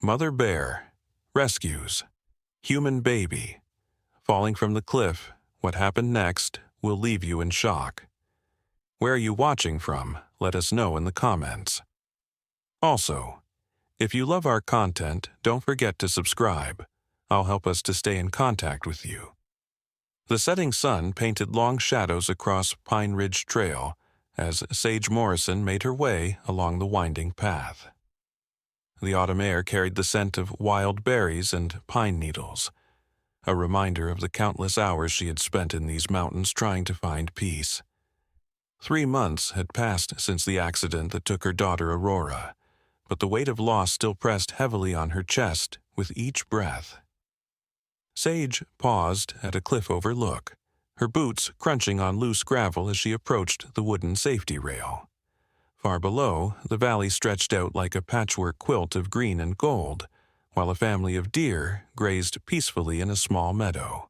Mother bear. Rescues. Human baby. Falling from the cliff. What happened next will leave you in shock. Where are you watching from? Let us know in the comments. Also, if you love our content, don't forget to subscribe. I'll help us to stay in contact with you. The setting sun painted long shadows across Pine Ridge Trail as Sage Morrison made her way along the winding path. The autumn air carried the scent of wild berries and pine needles, a reminder of the countless hours she had spent in these mountains trying to find peace. 3 months had passed since the accident that took her daughter Aurora, but the weight of loss still pressed heavily on her chest with each breath. Sage paused at a cliff overlook, her boots crunching on loose gravel as she approached the wooden safety rail. Far below, the valley stretched out like a patchwork quilt of green and gold, while a family of deer grazed peacefully in a small meadow.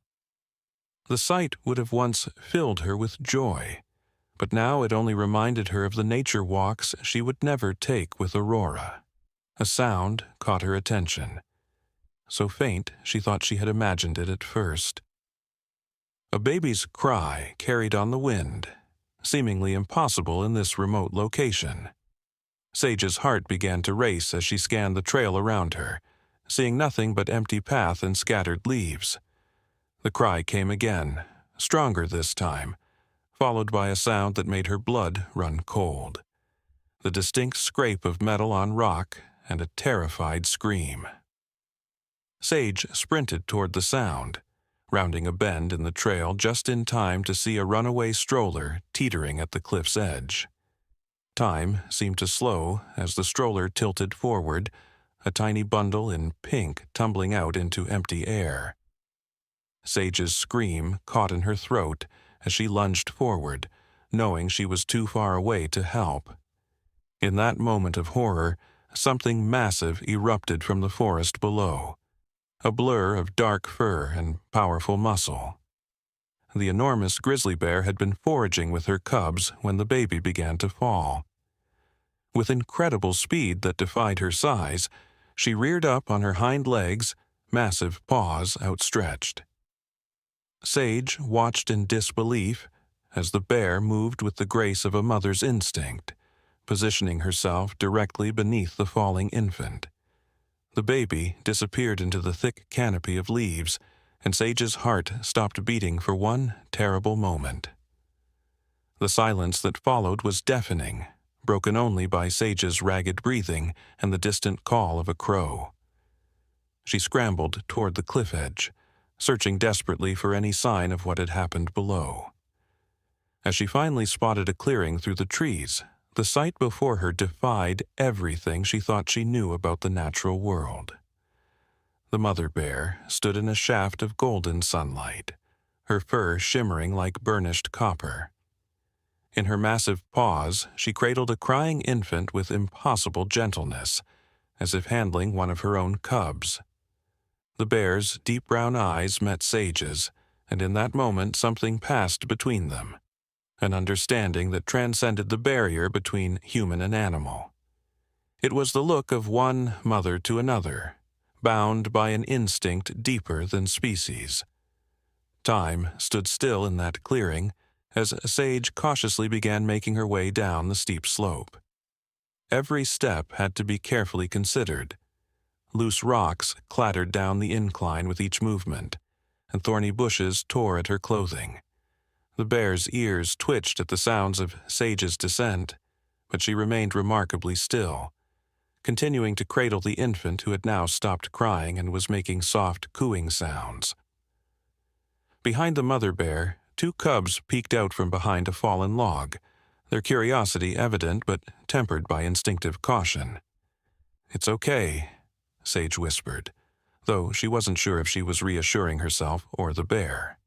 The sight would have once filled her with joy, but now it only reminded her of the nature walks she would never take with Aurora. A sound caught her attention. So faint she thought she had imagined it at first. A baby's cry carried on the wind, seemingly impossible in this remote location. Sage's heart began to race as she scanned the trail around her, seeing nothing but empty path and scattered leaves. The cry came again, stronger this time, followed by a sound that made her blood run cold. The distinct scrape of metal on rock and a terrified scream. Sage sprinted toward the sound, rounding a bend in the trail just in time to see a runaway stroller teetering at the cliff's edge. Time seemed to slow as the stroller tilted forward, a tiny bundle in pink tumbling out into empty air. Sage's scream caught in her throat as she lunged forward, knowing she was too far away to help. In that moment of horror, something massive erupted from the forest below, a blur of dark fur and powerful muscle. The enormous grizzly bear had been foraging with her cubs when the baby began to fall. With incredible speed that defied her size, she reared up on her hind legs, massive paws outstretched. Sage watched in disbelief as the bear moved with the grace of a mother's instinct, positioning herself directly beneath the falling infant. The baby disappeared into the thick canopy of leaves, and Sage's heart stopped beating for one terrible moment. The silence that followed was deafening, broken only by Sage's ragged breathing and the distant call of a crow. She scrambled toward the cliff edge, searching desperately for any sign of what had happened below. As she finally spotted a clearing through the trees, the sight before her defied everything she thought she knew about the natural world. The mother bear stood in a shaft of golden sunlight, her fur shimmering like burnished copper. In her massive paws, she cradled a crying infant with impossible gentleness, as if handling one of her own cubs. The bear's deep brown eyes met Sage's, and in that moment something passed between them, an understanding that transcended the barrier between human and animal. It was the look of one mother to another, bound by an instinct deeper than species. Time stood still in that clearing as Sage cautiously began making her way down the steep slope. Every step had to be carefully considered. Loose rocks clattered down the incline with each movement, and thorny bushes tore at her clothing. The bear's ears twitched at the sounds of Sage's descent, but she remained remarkably still, continuing to cradle the infant who had now stopped crying and was making soft cooing sounds. Behind the mother bear, 2 cubs peeked out from behind a fallen log, their curiosity evident but tempered by instinctive caution. "It's okay," Sage whispered, though she wasn't sure if she was reassuring herself or the bear.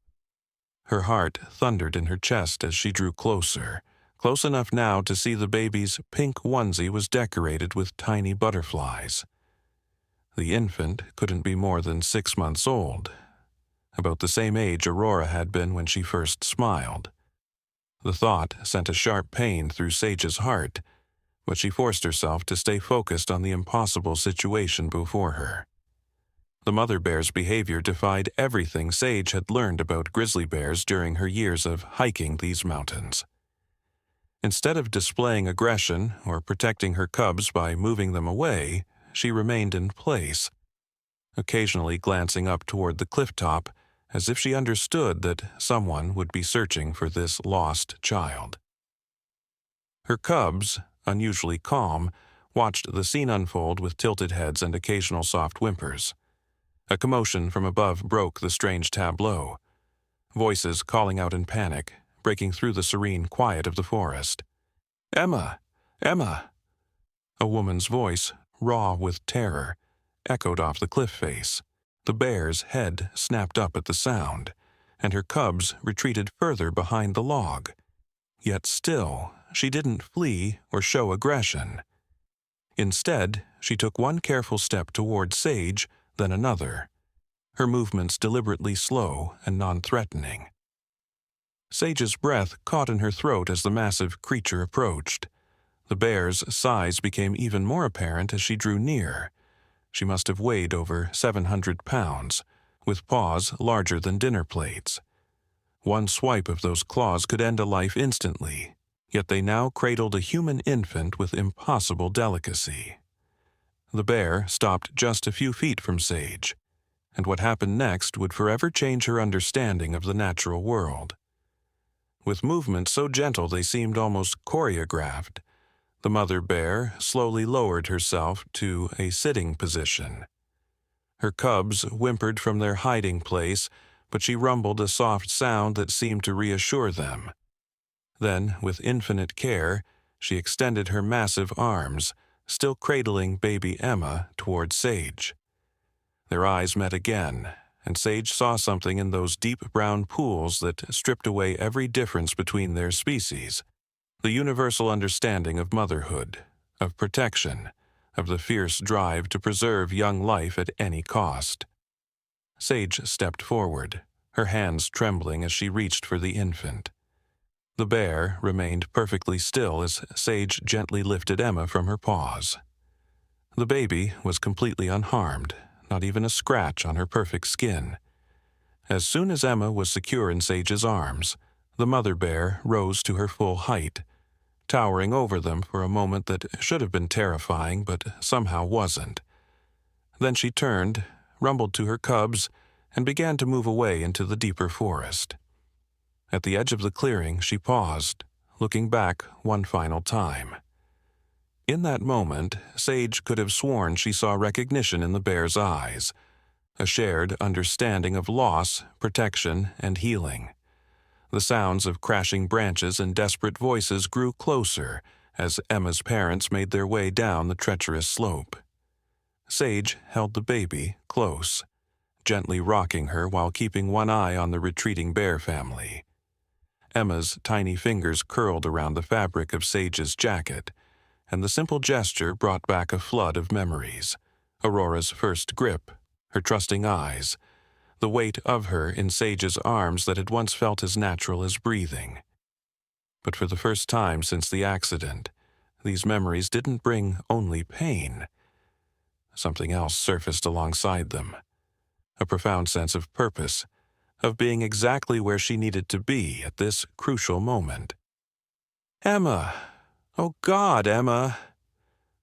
Her heart thundered in her chest as she drew closer, close enough now to see the baby's pink onesie was decorated with tiny butterflies. The infant couldn't be more than 6 months old, about the same age Aurora had been when she first smiled. The thought sent a sharp pain through Sage's heart, but she forced herself to stay focused on the impossible situation before her. The mother bear's behavior defied everything Sage had learned about grizzly bears during her years of hiking these mountains. Instead of displaying aggression or protecting her cubs by moving them away, she remained in place, occasionally glancing up toward the cliff top as if she understood that someone would be searching for this lost child. Her cubs, unusually calm, watched the scene unfold with tilted heads and occasional soft whimpers. A commotion from above broke the strange tableau, voices calling out in panic, breaking through the serene quiet of the forest. "Emma! Emma!" A woman's voice, raw with terror, echoed off the cliff face. The bear's head snapped up at the sound, and her cubs retreated further behind the log. Yet still, she didn't flee or show aggression. Instead, she took one careful step toward Sage, then another, her movements deliberately slow and non-threatening. Sage's breath caught in her throat as the massive creature approached. The bear's size became even more apparent as she drew near. She must have weighed over 700 pounds, with paws larger than dinner plates. One swipe of those claws could end a life instantly, yet they now cradled a human infant with impossible delicacy. The bear stopped just a few feet from Sage, and what happened next would forever change her understanding of the natural world. With movements so gentle they seemed almost choreographed, the mother bear slowly lowered herself to a sitting position. Her cubs whimpered from their hiding place, but she rumbled a soft sound that seemed to reassure them. Then, with infinite care, she extended her massive arms, still cradling baby Emma, toward Sage. Their eyes met again, and Sage saw something in those deep brown pools that stripped away every difference between their species. The universal understanding of motherhood, of protection, of the fierce drive to preserve young life at any cost. Sage stepped forward, her hands trembling as she reached for the infant. The bear remained perfectly still as Sage gently lifted Emma from her paws. The baby was completely unharmed, not even a scratch on her perfect skin. As soon as Emma was secure in Sage's arms, the mother bear rose to her full height, towering over them for a moment that should have been terrifying but somehow wasn't. Then she turned, rumbled to her cubs, and began to move away into the deeper forest. At the edge of the clearing, she paused, looking back one final time. In that moment, Sage could have sworn she saw recognition in the bear's eyes, a shared understanding of loss, protection, and healing. The sounds of crashing branches and desperate voices grew closer as Emma's parents made their way down the treacherous slope. Sage held the baby close, gently rocking her while keeping one eye on the retreating bear family. Emma's tiny fingers curled around the fabric of Sage's jacket, and the simple gesture brought back a flood of memories. Aurora's first grip, her trusting eyes, the weight of her in Sage's arms that had once felt as natural as breathing. But for the first time since the accident, these memories didn't bring only pain. Something else surfaced alongside them, a profound sense of purpose, of being exactly where she needed to be at this crucial moment. "Emma! Oh God, Emma!"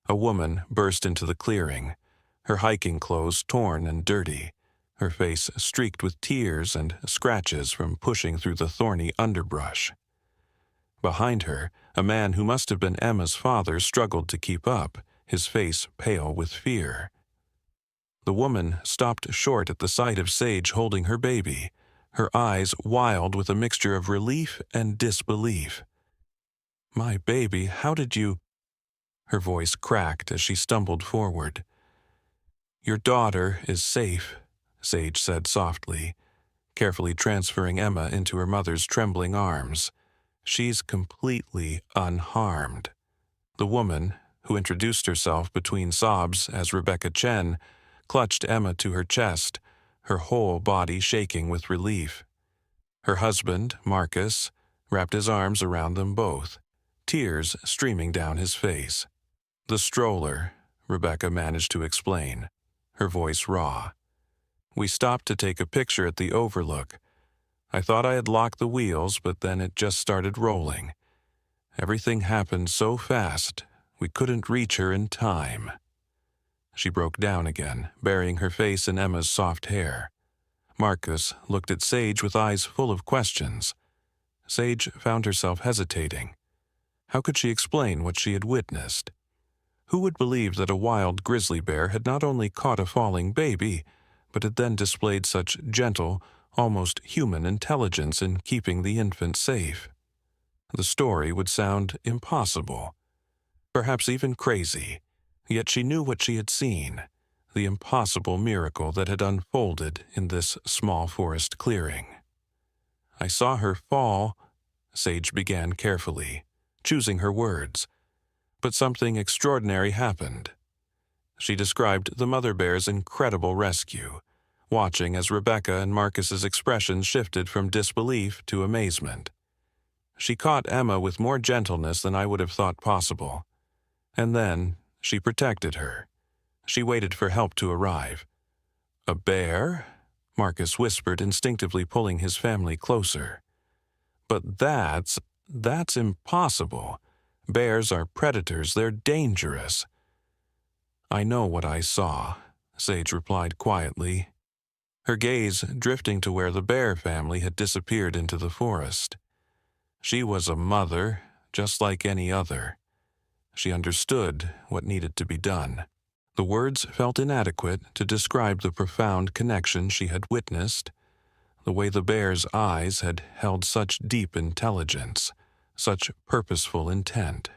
A woman burst into the clearing, her hiking clothes torn and dirty, her face streaked with tears and scratches from pushing through the thorny underbrush. Behind her, a man who must have been Emma's father struggled to keep up, his face pale with fear. The woman stopped short at the sight of Sage holding her baby, her eyes wild with a mixture of relief and disbelief. "My baby, how did you—" Her voice cracked as she stumbled forward. "Your daughter is safe," Sage said softly, carefully transferring Emma into her mother's trembling arms. "She's completely unharmed." The woman, who introduced herself between sobs as Rebecca Chen, clutched Emma to her chest, her whole body shaking with relief. Her husband, Marcus, wrapped his arms around them both, tears streaming down his face. "The stroller," Rebecca managed to explain, her voice raw. "We stopped to take a picture at the overlook. I thought I had locked the wheels, but then it just started rolling. Everything happened so fast, we couldn't reach her in time." She broke down again, burying her face in Emma's soft hair. Marcus looked at Sage with eyes full of questions. Sage found herself hesitating. How could she explain what she had witnessed? Who would believe that a wild grizzly bear had not only caught a falling baby, but had then displayed such gentle, almost human intelligence in keeping the infant safe? The story would sound impossible, perhaps even crazy, yet she knew what she had seen, the impossible miracle that had unfolded in this small forest clearing. "I saw her fall," Sage began carefully, choosing her words. But something extraordinary happened. She described the mother bear's incredible rescue, watching as Rebecca and Marcus's expressions shifted from disbelief to amazement. "She caught Emma with more gentleness than I would have thought possible. And then she protected her. She waited for help to arrive." "A bear?" Marcus whispered, instinctively pulling his family closer. "But that's impossible. Bears are predators. They're dangerous." "I know what I saw," Sage replied quietly, her gaze drifting to where the bear family had disappeared into the forest. She was a mother, just like any other. She understood what needed to be done. The words felt inadequate to describe the profound connection she had witnessed, the way the bear's eyes had held such deep intelligence, such purposeful intent.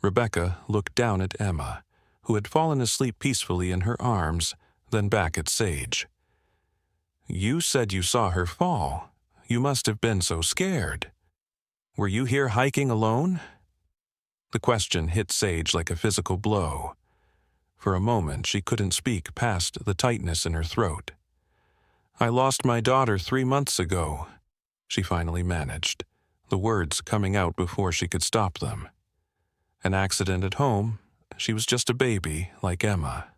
Rebecca looked down at Emma, who had fallen asleep peacefully in her arms, then back at Sage. "You said you saw her fall. You must have been so scared. Were you here hiking alone?" The question hit Sage like a physical blow. For a moment, she couldn't speak past the tightness in her throat. "I lost my daughter 3 months ago," she finally managed, the words coming out before she could stop them. "An accident at home. She was just a baby, like Emma."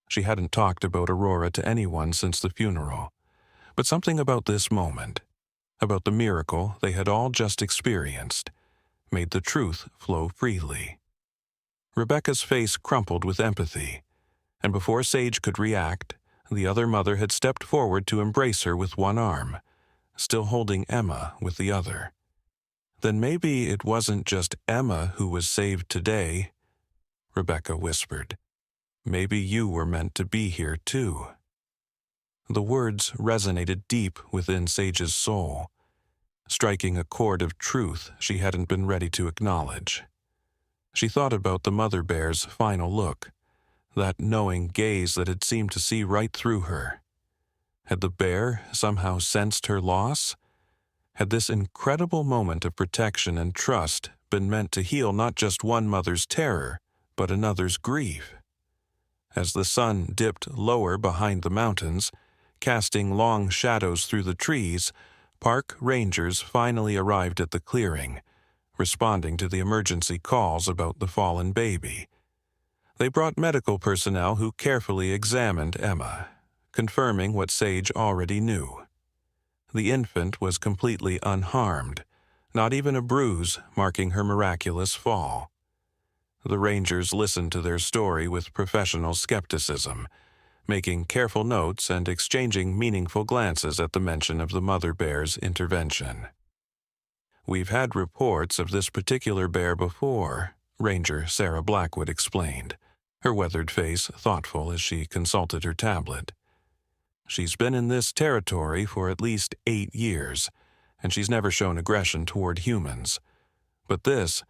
She hadn't talked about Aurora to anyone since the funeral, but something about this moment, about the miracle they had all just experienced, made the truth flow freely. Rebecca's face crumpled with empathy, and before Sage could react, the other mother had stepped forward to embrace her with one arm, still holding Emma with the other. "Then maybe it wasn't just Emma who was saved today," Rebecca whispered. "Maybe you were meant to be here too." The words resonated deep within Sage's soul, striking a chord of truth she hadn't been ready to acknowledge. She thought about the mother bear's final look, that knowing gaze that had seemed to see right through her. Had the bear somehow sensed her loss? Had this incredible moment of protection and trust been meant to heal not just one mother's terror, but another's grief? As the sun dipped lower behind the mountains, casting long shadows through the trees, park rangers finally arrived at the clearing, responding to the emergency calls about the fallen baby. They brought medical personnel who carefully examined Emma, confirming what Sage already knew. The infant was completely unharmed, not even a bruise marking her miraculous fall. The rangers listened to their story with professional skepticism, making careful notes and exchanging meaningful glances at the mention of the mother bear's intervention. "We've had reports of this particular bear before," Ranger Sarah Blackwood explained, her weathered face thoughtful as she consulted her tablet. "She's been in this territory for at least 8 years, and she's never shown aggression toward humans. But this,"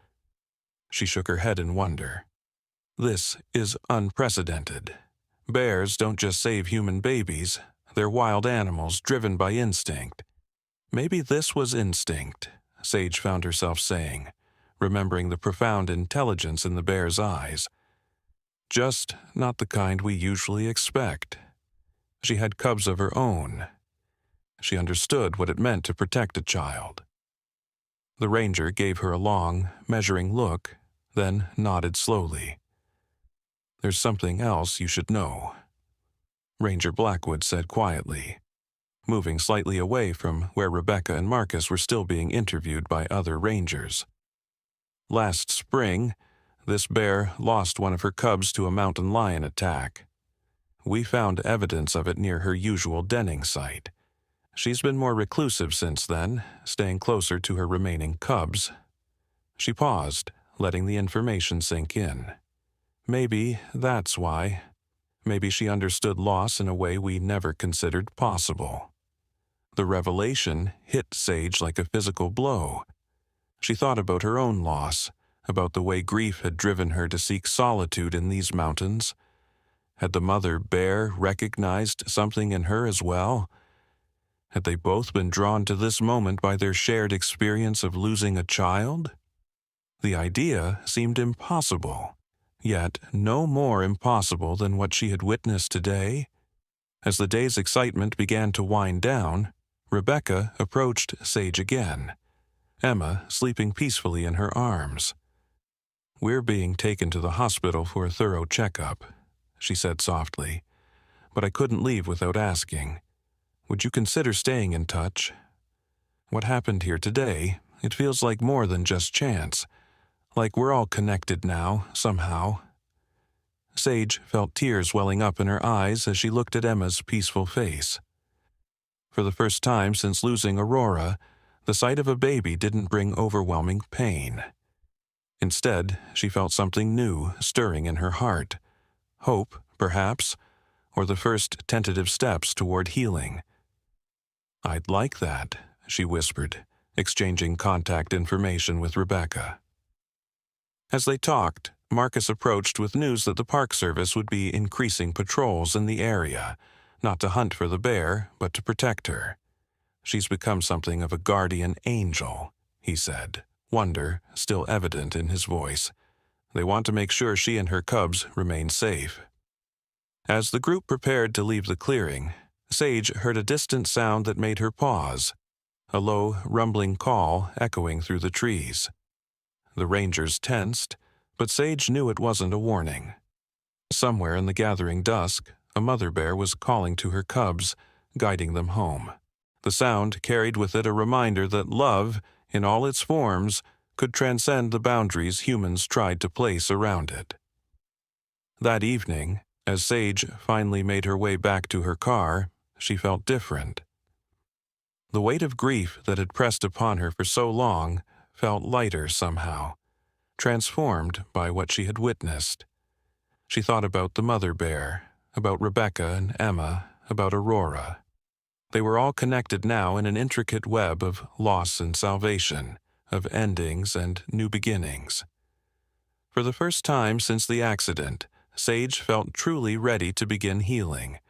she shook her head in wonder, "this is unprecedented. Bears don't just save human babies, they're wild animals driven by instinct." Maybe this was instinct, Sage found herself saying, remembering the profound intelligence in the bear's eyes. Just not the kind we usually expect. She had cubs of her own. She understood what it meant to protect a child. The ranger gave her a long, measuring look, then nodded slowly. "There's something else you should know," Ranger Blackwood said quietly, moving slightly away from where Rebecca and Marcus were still being interviewed by other rangers. "Last spring, this bear lost one of her cubs to a mountain lion attack. We found evidence of it near her usual denning site. She's been more reclusive since then, staying closer to her remaining cubs." She paused, letting the information sink in. Maybe that's why. Maybe she understood loss in a way we never considered possible. The revelation hit Sage like a physical blow. She thought about her own loss, about the way grief had driven her to seek solitude in these mountains. Had the mother bear recognized something in her as well? Had they both been drawn to this moment by their shared experience of losing a child? The idea seemed impossible, yet no more impossible than what she had witnessed today. As the day's excitement began to wind down, Rebecca approached Sage again, Emma sleeping peacefully in her arms. "We're being taken to the hospital for a thorough checkup," she said softly, "but I couldn't leave without asking. Would you consider staying in touch? What happened here today, it feels like more than just chance, like we're all connected now, somehow." Sage felt tears welling up in her eyes as she looked at Emma's peaceful face. For the first time since losing Aurora, the sight of a baby didn't bring overwhelming pain. Instead, she felt something new stirring in her heart. Hope, perhaps, or the first tentative steps toward healing. "I'd like that," she whispered, exchanging contact information with Rebecca. As they talked, Marcus approached with news that the Park Service would be increasing patrols in the area, not to hunt for the bear, but to protect her. "She's become something of a guardian angel," he said, wonder still evident in his voice. "They want to make sure she and her cubs remain safe." As the group prepared to leave the clearing, Sage heard a distant sound that made her pause, a low, rumbling call echoing through the trees. The rangers tensed, but Sage knew it wasn't a warning. Somewhere in the gathering dusk, a mother bear was calling to her cubs, guiding them home. The sound carried with it a reminder that love, in all its forms, could transcend the boundaries humans tried to place around it. That evening, as Sage finally made her way back to her car, she felt different. The weight of grief that had pressed upon her for so long felt lighter somehow, transformed by what she had witnessed. She thought about the mother bear, about Rebecca and Emma, about Aurora. They were all connected now in an intricate web of loss and salvation, of endings and new beginnings. For the first time since the accident, Sage felt truly ready to begin healing.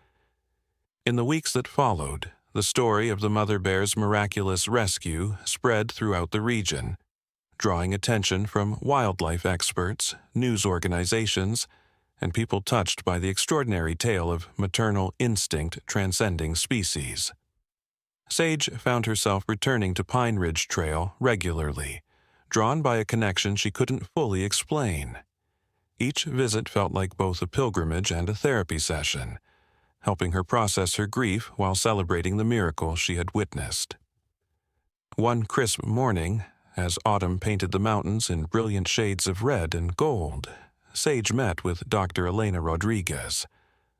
In the weeks that followed, the story of the mother bear's miraculous rescue spread throughout the region, drawing attention from wildlife experts, news organizations, and people touched by the extraordinary tale of maternal instinct transcending species. Sage found herself returning to Pine Ridge Trail regularly, drawn by a connection she couldn't fully explain. Each visit felt like both a pilgrimage and a therapy session, helping her process her grief while celebrating the miracle she had witnessed. One crisp morning, as autumn painted the mountains in brilliant shades of red and gold, Sage met with Dr. Elena Rodriguez,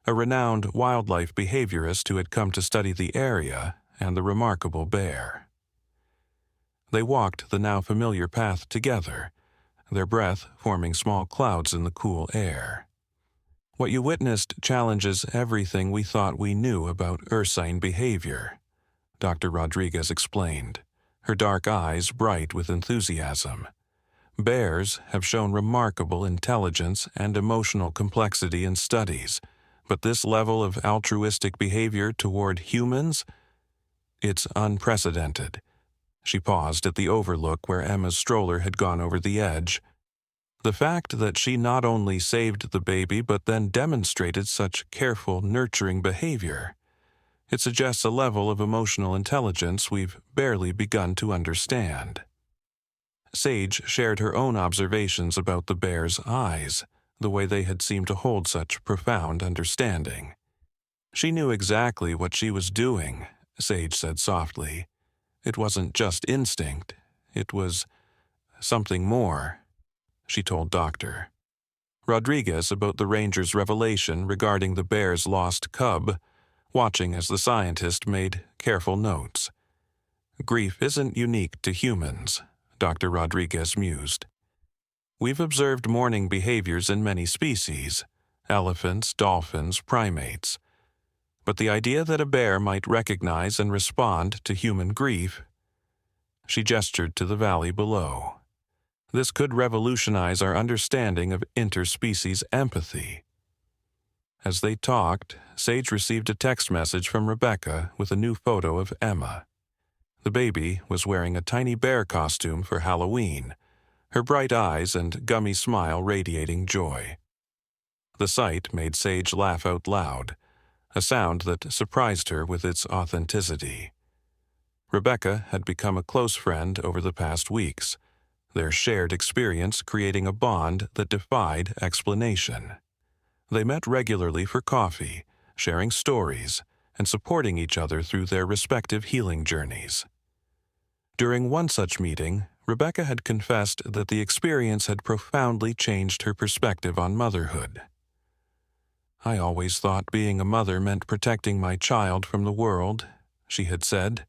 a renowned wildlife behaviorist who had come to study the area and the remarkable bear. They walked the now familiar path together, their breath forming small clouds in the cool air. "What you witnessed challenges everything we thought we knew about ursine behavior," Dr. Rodriguez explained, her dark eyes bright with enthusiasm. "Bears have shown remarkable intelligence and emotional complexity in studies, but this level of altruistic behavior toward humans, it's unprecedented." She paused at the overlook where Emma's stroller had gone over the edge. The fact that she not only saved the baby but then demonstrated such careful, nurturing behavior, it suggests a level of emotional intelligence we've barely begun to understand. Sage shared her own observations about the bear's eyes, the way they had seemed to hold such profound understanding. She knew exactly what she was doing, Sage said softly. It wasn't just instinct. It was something more, she told Doctor Rodriguez about the ranger's revelation regarding the bear's lost cub, watching as the scientist made careful notes. Grief isn't unique to humans, Dr. Rodriguez mused. We've observed mourning behaviors in many species, elephants, dolphins, primates. But the idea that a bear might recognize and respond to human grief. She gestured to the valley below. This could revolutionize our understanding of interspecies empathy. As they talked, Sage received a text message from Rebecca with a new photo of Emma. The baby was wearing a tiny bear costume for Halloween, her bright eyes and gummy smile radiating joy. The sight made Sage laugh out loud, a sound that surprised her with its authenticity. Rebecca had become a close friend over the past weeks, their shared experience creating a bond that defied explanation. They met regularly for coffee, sharing stories, and supporting each other through their respective healing journeys. During one such meeting, Rebecca had confessed that the experience had profoundly changed her perspective on motherhood. "I always thought being a mother meant protecting my child from the world," she had said,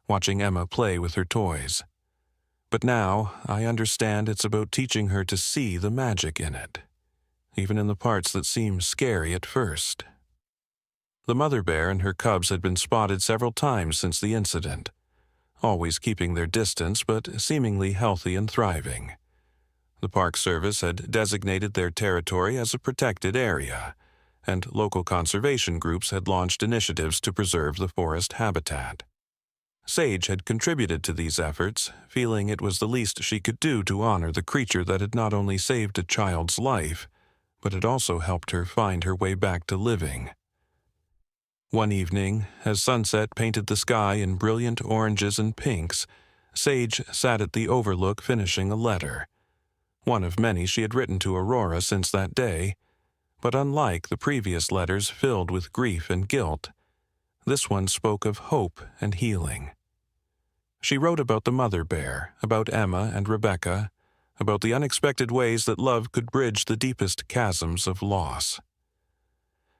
watching Emma play with her toys. "But now I understand it's about teaching her to see the magic in it, even in the parts that seem scary at first." The mother bear and her cubs had been spotted several times since the incident, always keeping their distance but seemingly healthy and thriving. The Park Service had designated their territory as a protected area, and local conservation groups had launched initiatives to preserve the forest habitat. Sage had contributed to these efforts, feeling it was the least she could do to honor the creature that had not only saved a child's life, but had also helped her find her way back to living. One evening, as sunset painted the sky in brilliant oranges and pinks, Sage sat at the overlook finishing a letter, one of many she had written to Aurora since that day, but unlike the previous letters filled with grief and guilt, this one spoke of hope and healing. She wrote about the mother bear, about Emma and Rebecca, about the unexpected ways that love could bridge the deepest chasms of loss.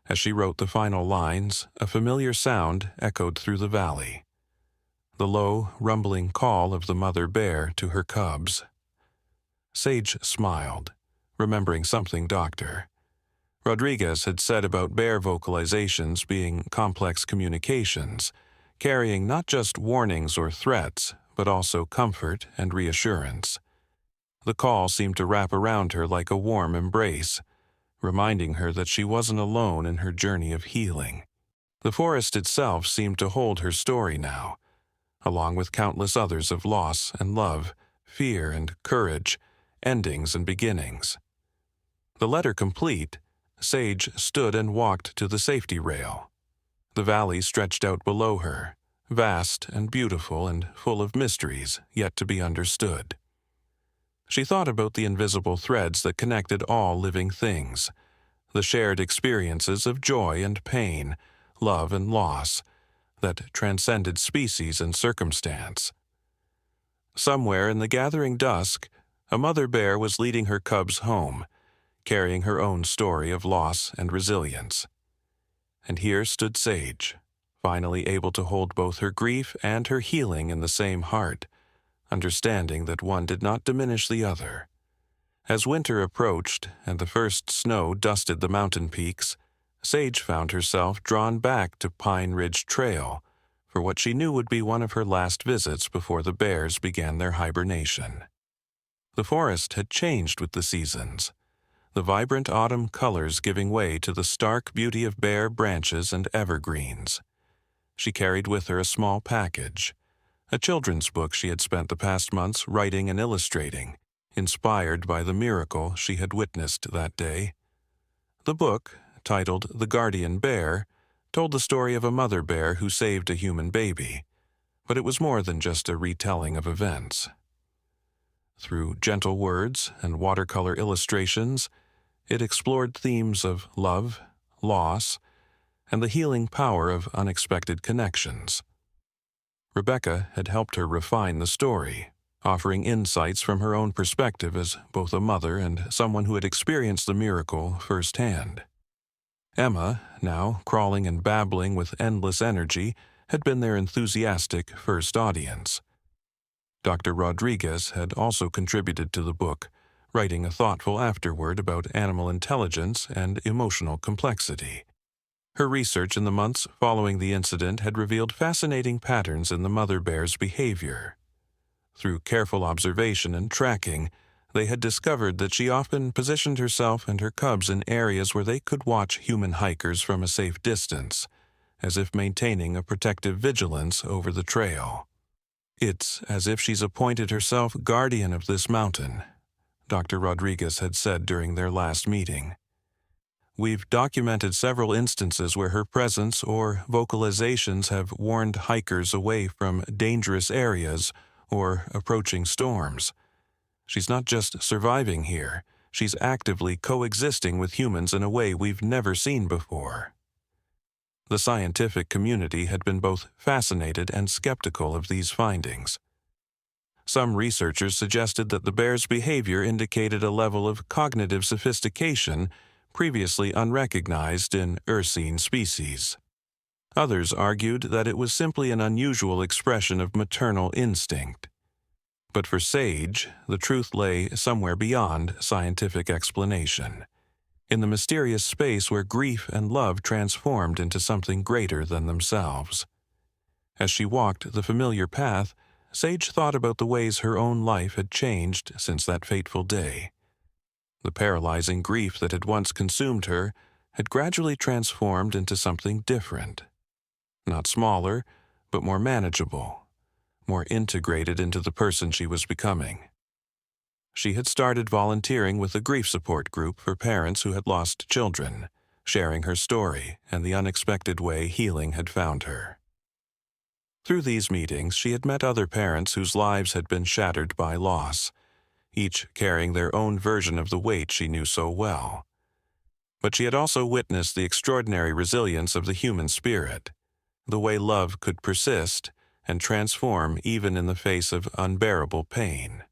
As she wrote the final lines, a familiar sound echoed through the valley, the low, rumbling call of the mother bear to her cubs. Sage smiled, remembering something Dr. Rodriguez had said about bear vocalizations being complex communications, carrying not just warnings or threats, but also comfort and reassurance. The call seemed to wrap around her like a warm embrace, reminding her that she wasn't alone in her journey of healing. The forest itself seemed to hold her story now, along with countless others of loss and love, fear and courage, endings and beginnings. The letter complete, Sage stood and walked to the safety rail. The valley stretched out below her, vast and beautiful and full of mysteries yet to be understood. She thought about the invisible threads that connected all living things, the shared experiences of joy and pain, love and loss, that transcended species and circumstance. Somewhere in the gathering dusk, a mother bear was leading her cubs home, carrying her own story of loss and resilience. And here stood Sage, finally able to hold both her grief and her healing in the same heart, understanding that one did not diminish the other. As winter approached and the first snow dusted the mountain peaks, Sage found herself drawn back to Pine Ridge Trail for what she knew would be one of her last visits before the bears began their hibernation. The forest had changed with the seasons, the vibrant autumn colors giving way to the stark beauty of bare branches and evergreens. She carried with her a small package, a children's book she had spent the past months writing and illustrating, inspired by the miracle she had witnessed that day. The book, titled The Guardian Bear, told the story of a mother bear who saved a human baby, but it was more than just a retelling of events. Through gentle words and watercolor illustrations, it explored themes of love, loss, and the healing power of unexpected connections. Rebecca had helped her refine the story, offering insights from her own perspective as both a mother and someone who had experienced the miracle firsthand. Emma, now crawling and babbling with endless energy, had been their enthusiastic first audience. Dr. Rodriguez had also contributed to the book, writing a thoughtful afterword about animal intelligence and emotional complexity. Her research in the months following the incident had revealed fascinating patterns in the mother bear's behavior. Through careful observation and tracking, they had discovered that she often positioned herself and her cubs in areas where they could watch human hikers from a safe distance, as if maintaining a protective vigilance over the trail. "It's as if she's appointed herself guardian of this mountain," Dr. Rodriguez had said during their last meeting. "We've documented several instances where her presence or vocalizations have warned hikers away from dangerous areas or approaching storms. She's not just surviving here, she's actively coexisting with humans in a way we've never seen before." The scientific community had been both fascinated and skeptical of these findings. Some researchers suggested that the bear's behavior indicated a level of cognitive sophistication previously unrecognized in Ursine species. Others argued that it was simply an unusual expression of maternal instinct. But for Sage, the truth lay somewhere beyond scientific explanation, in the mysterious space where grief and love transformed into something greater than themselves. As she walked the familiar path, Sage thought about the ways her own life had changed since that fateful day. The paralyzing grief that had once consumed her had gradually transformed into something different. Not smaller, but more manageable, more integrated into the person she was becoming. She had started volunteering with a grief support group for parents who had lost children, sharing her story and the unexpected way healing had found her. Through these meetings, she had met other parents whose lives had been shattered by loss, each carrying their own version of the weight she knew so well. But she had also witnessed the extraordinary resilience of the human spirit, the way love could persist and transform even in the face of unbearable pain.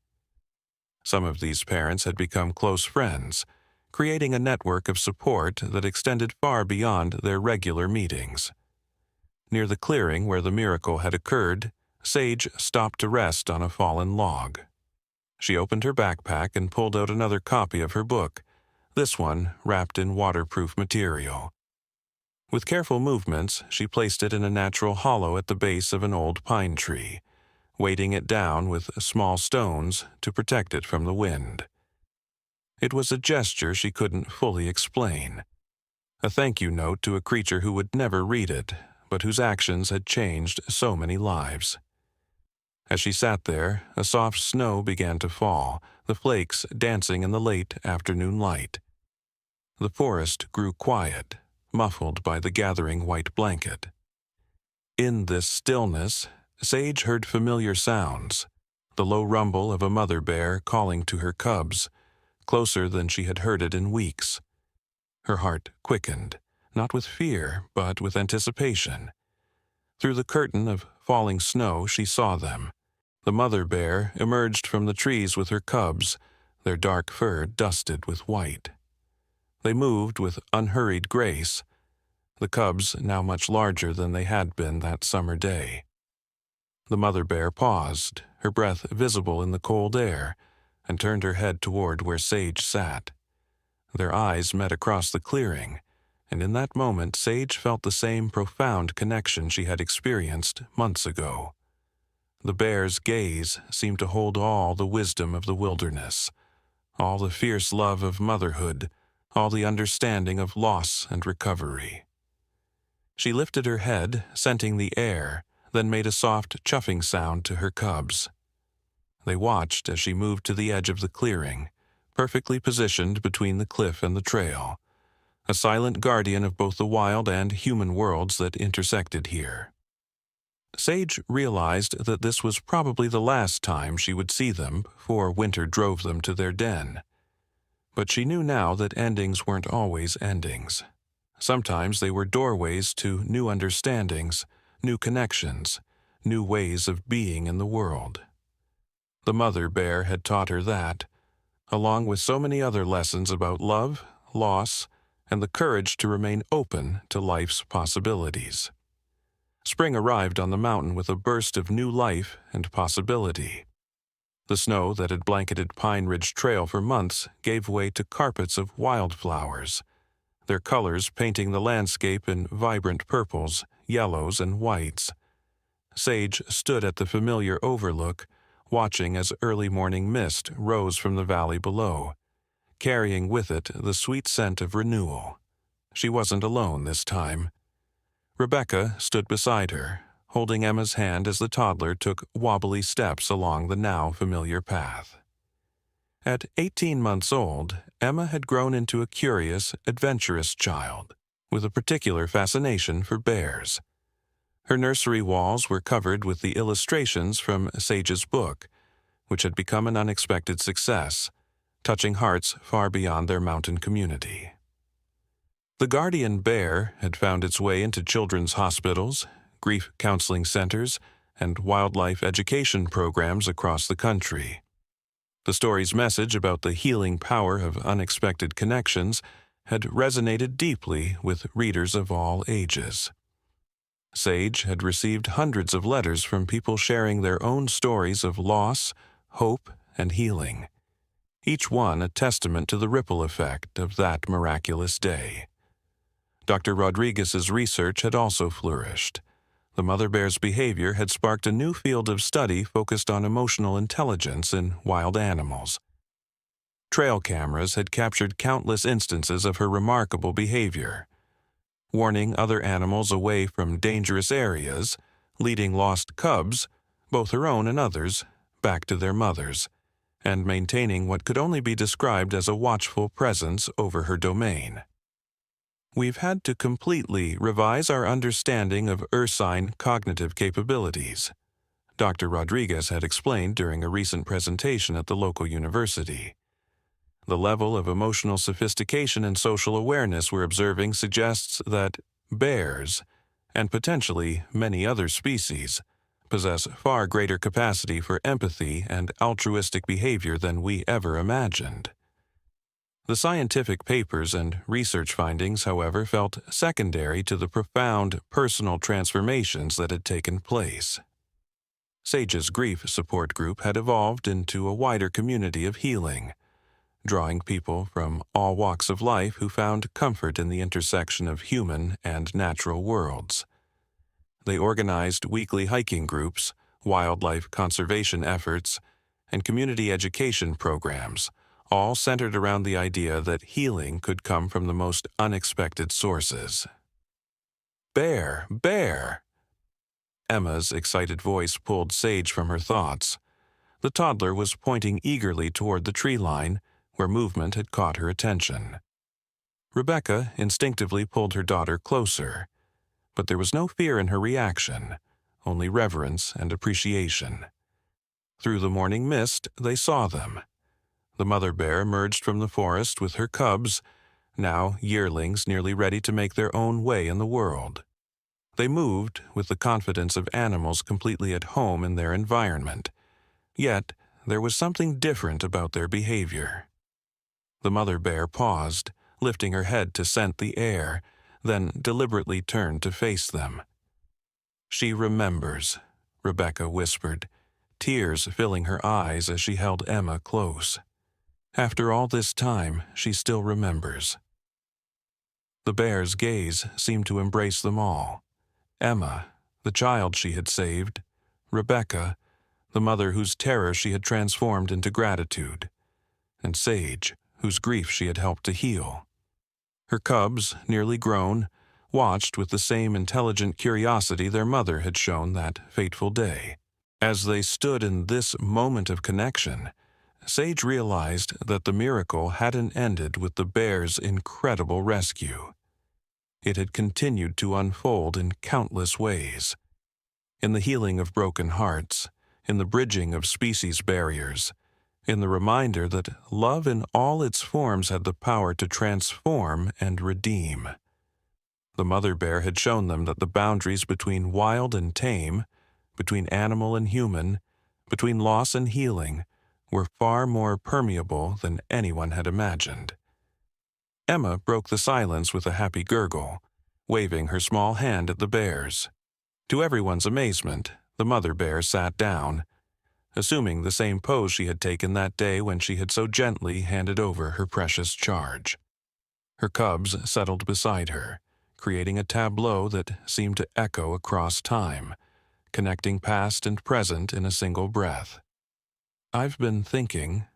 Some of these parents had become close friends, creating a network of support that extended far beyond their regular meetings. Near the clearing where the miracle had occurred, Sage stopped to rest on a fallen log. She opened her backpack and pulled out another copy of her book, this one wrapped in waterproof material. With careful movements, she placed it in a natural hollow at the base of an old pine tree, weighting it down with small stones to protect it from the wind. It was a gesture she couldn't fully explain, a thank you note to a creature who would never read it, but whose actions had changed so many lives. As she sat there, a soft snow began to fall, the flakes dancing in the late afternoon light. The forest grew quiet, muffled by the gathering white blanket. In this stillness, Sage heard familiar sounds, the low rumble of a mother bear calling to her cubs, closer than she had heard it in weeks. Her heart quickened, not with fear, but with anticipation. Through the curtain of falling snow, she saw them. The mother bear emerged from the trees with her cubs, their dark fur dusted with white. They moved with unhurried grace, the cubs now much larger than they had been that summer day. The mother bear paused, her breath visible in the cold air, and turned her head toward where Sage sat. Their eyes met across the clearing, and in that moment Sage felt the same profound connection she had experienced months ago. The bear's gaze seemed to hold all the wisdom of the wilderness, all the fierce love of motherhood, all the understanding of loss and recovery. She lifted her head, scenting the air, then made a soft chuffing sound to her cubs. They watched as she moved to the edge of the clearing, perfectly positioned between the cliff and the trail, a silent guardian of both the wild and human worlds that intersected here. Sage realized that this was probably the last time she would see them before winter drove them to their den. But she knew now that endings weren't always endings. Sometimes they were doorways to new understandings, new connections, new ways of being in the world. The mother bear had taught her that, along with so many other lessons about love, loss, and the courage to remain open to life's possibilities. Spring arrived on the mountain with a burst of new life and possibility. The snow that had blanketed Pine Ridge Trail for months gave way to carpets of wildflowers, their colors painting the landscape in vibrant purples, yellows, and whites. Sage stood at the familiar overlook, watching as early morning mist rose from the valley below, carrying with it the sweet scent of renewal. She wasn't alone this time. Rebecca stood beside her, holding Emma's hand as the toddler took wobbly steps along the now familiar path. At 18 months old, Emma had grown into a curious, adventurous child, with a particular fascination for bears. Her nursery walls were covered with the illustrations from Sage's book, which had become an unexpected success, touching hearts far beyond their mountain community. The guardian bear had found its way into children's hospitals, grief counseling centers, and wildlife education programs across the country. The story's message about the healing power of unexpected connections had resonated deeply with readers of all ages. Sage had received hundreds of letters from people sharing their own stories of loss, hope, and healing, each one a testament to the ripple effect of that miraculous day. Dr. Rodriguez's research had also flourished. The mother bear's behavior had sparked a new field of study focused on emotional intelligence in wild animals. Trail cameras had captured countless instances of her remarkable behavior, warning other animals away from dangerous areas, leading lost cubs, both her own and others, back to their mothers, and maintaining what could only be described as a watchful presence over her domain. We've had to completely revise our understanding of ursine cognitive capabilities, Dr. Rodriguez had explained during a recent presentation at the local university. The level of emotional sophistication and social awareness we're observing suggests that bears, and potentially many other species, possess far greater capacity for empathy and altruistic behavior than we ever imagined. The scientific papers and research findings, however, felt secondary to the profound personal transformations that had taken place. Sage's grief support group had evolved into a wider community of healing, drawing people from all walks of life who found comfort in the intersection of human and natural worlds. They organized weekly hiking groups, wildlife conservation efforts, and community education programs, all centered around the idea that healing could come from the most unexpected sources. "Bear! Bear!" Emma's excited voice pulled Sage from her thoughts. The toddler was pointing eagerly toward the tree line, where movement had caught her attention. Rebecca instinctively pulled her daughter closer, but there was no fear in her reaction, only reverence and appreciation. Through the morning mist, they saw them. The mother bear emerged from the forest with her cubs, now yearlings nearly ready to make their own way in the world. They moved with the confidence of animals completely at home in their environment, yet there was something different about their behavior. The mother bear paused, lifting her head to scent the air, then deliberately turned to face them. "She remembers," Rebecca whispered, tears filling her eyes as she held Emma close. After all this time, she still remembers. The bear's gaze seemed to embrace them all. Emma, the child she had saved; Rebecca, the mother whose terror she had transformed into gratitude; and Sage, whose grief she had helped to heal. Her cubs, nearly grown, watched with the same intelligent curiosity their mother had shown that fateful day. As they stood in this moment of connection, Sage realized that the miracle hadn't ended with the bear's incredible rescue. It had continued to unfold in countless ways. in the healing of broken hearts, in the bridging of species barriers, in the reminder that love in all its forms had the power to transform and redeem. The mother bear had shown them that the boundaries between wild and tame, between animal and human, between loss and healing, were far more permeable than anyone had imagined. Emma broke the silence with a happy gurgle, waving her small hand at the bears. To everyone's amazement, the mother bear sat down, assuming the same pose she had taken that day when she had so gently handed over her precious charge. Her cubs settled beside her, creating a tableau that seemed to echo across time, connecting past and present in a single breath. "I've been thinking,"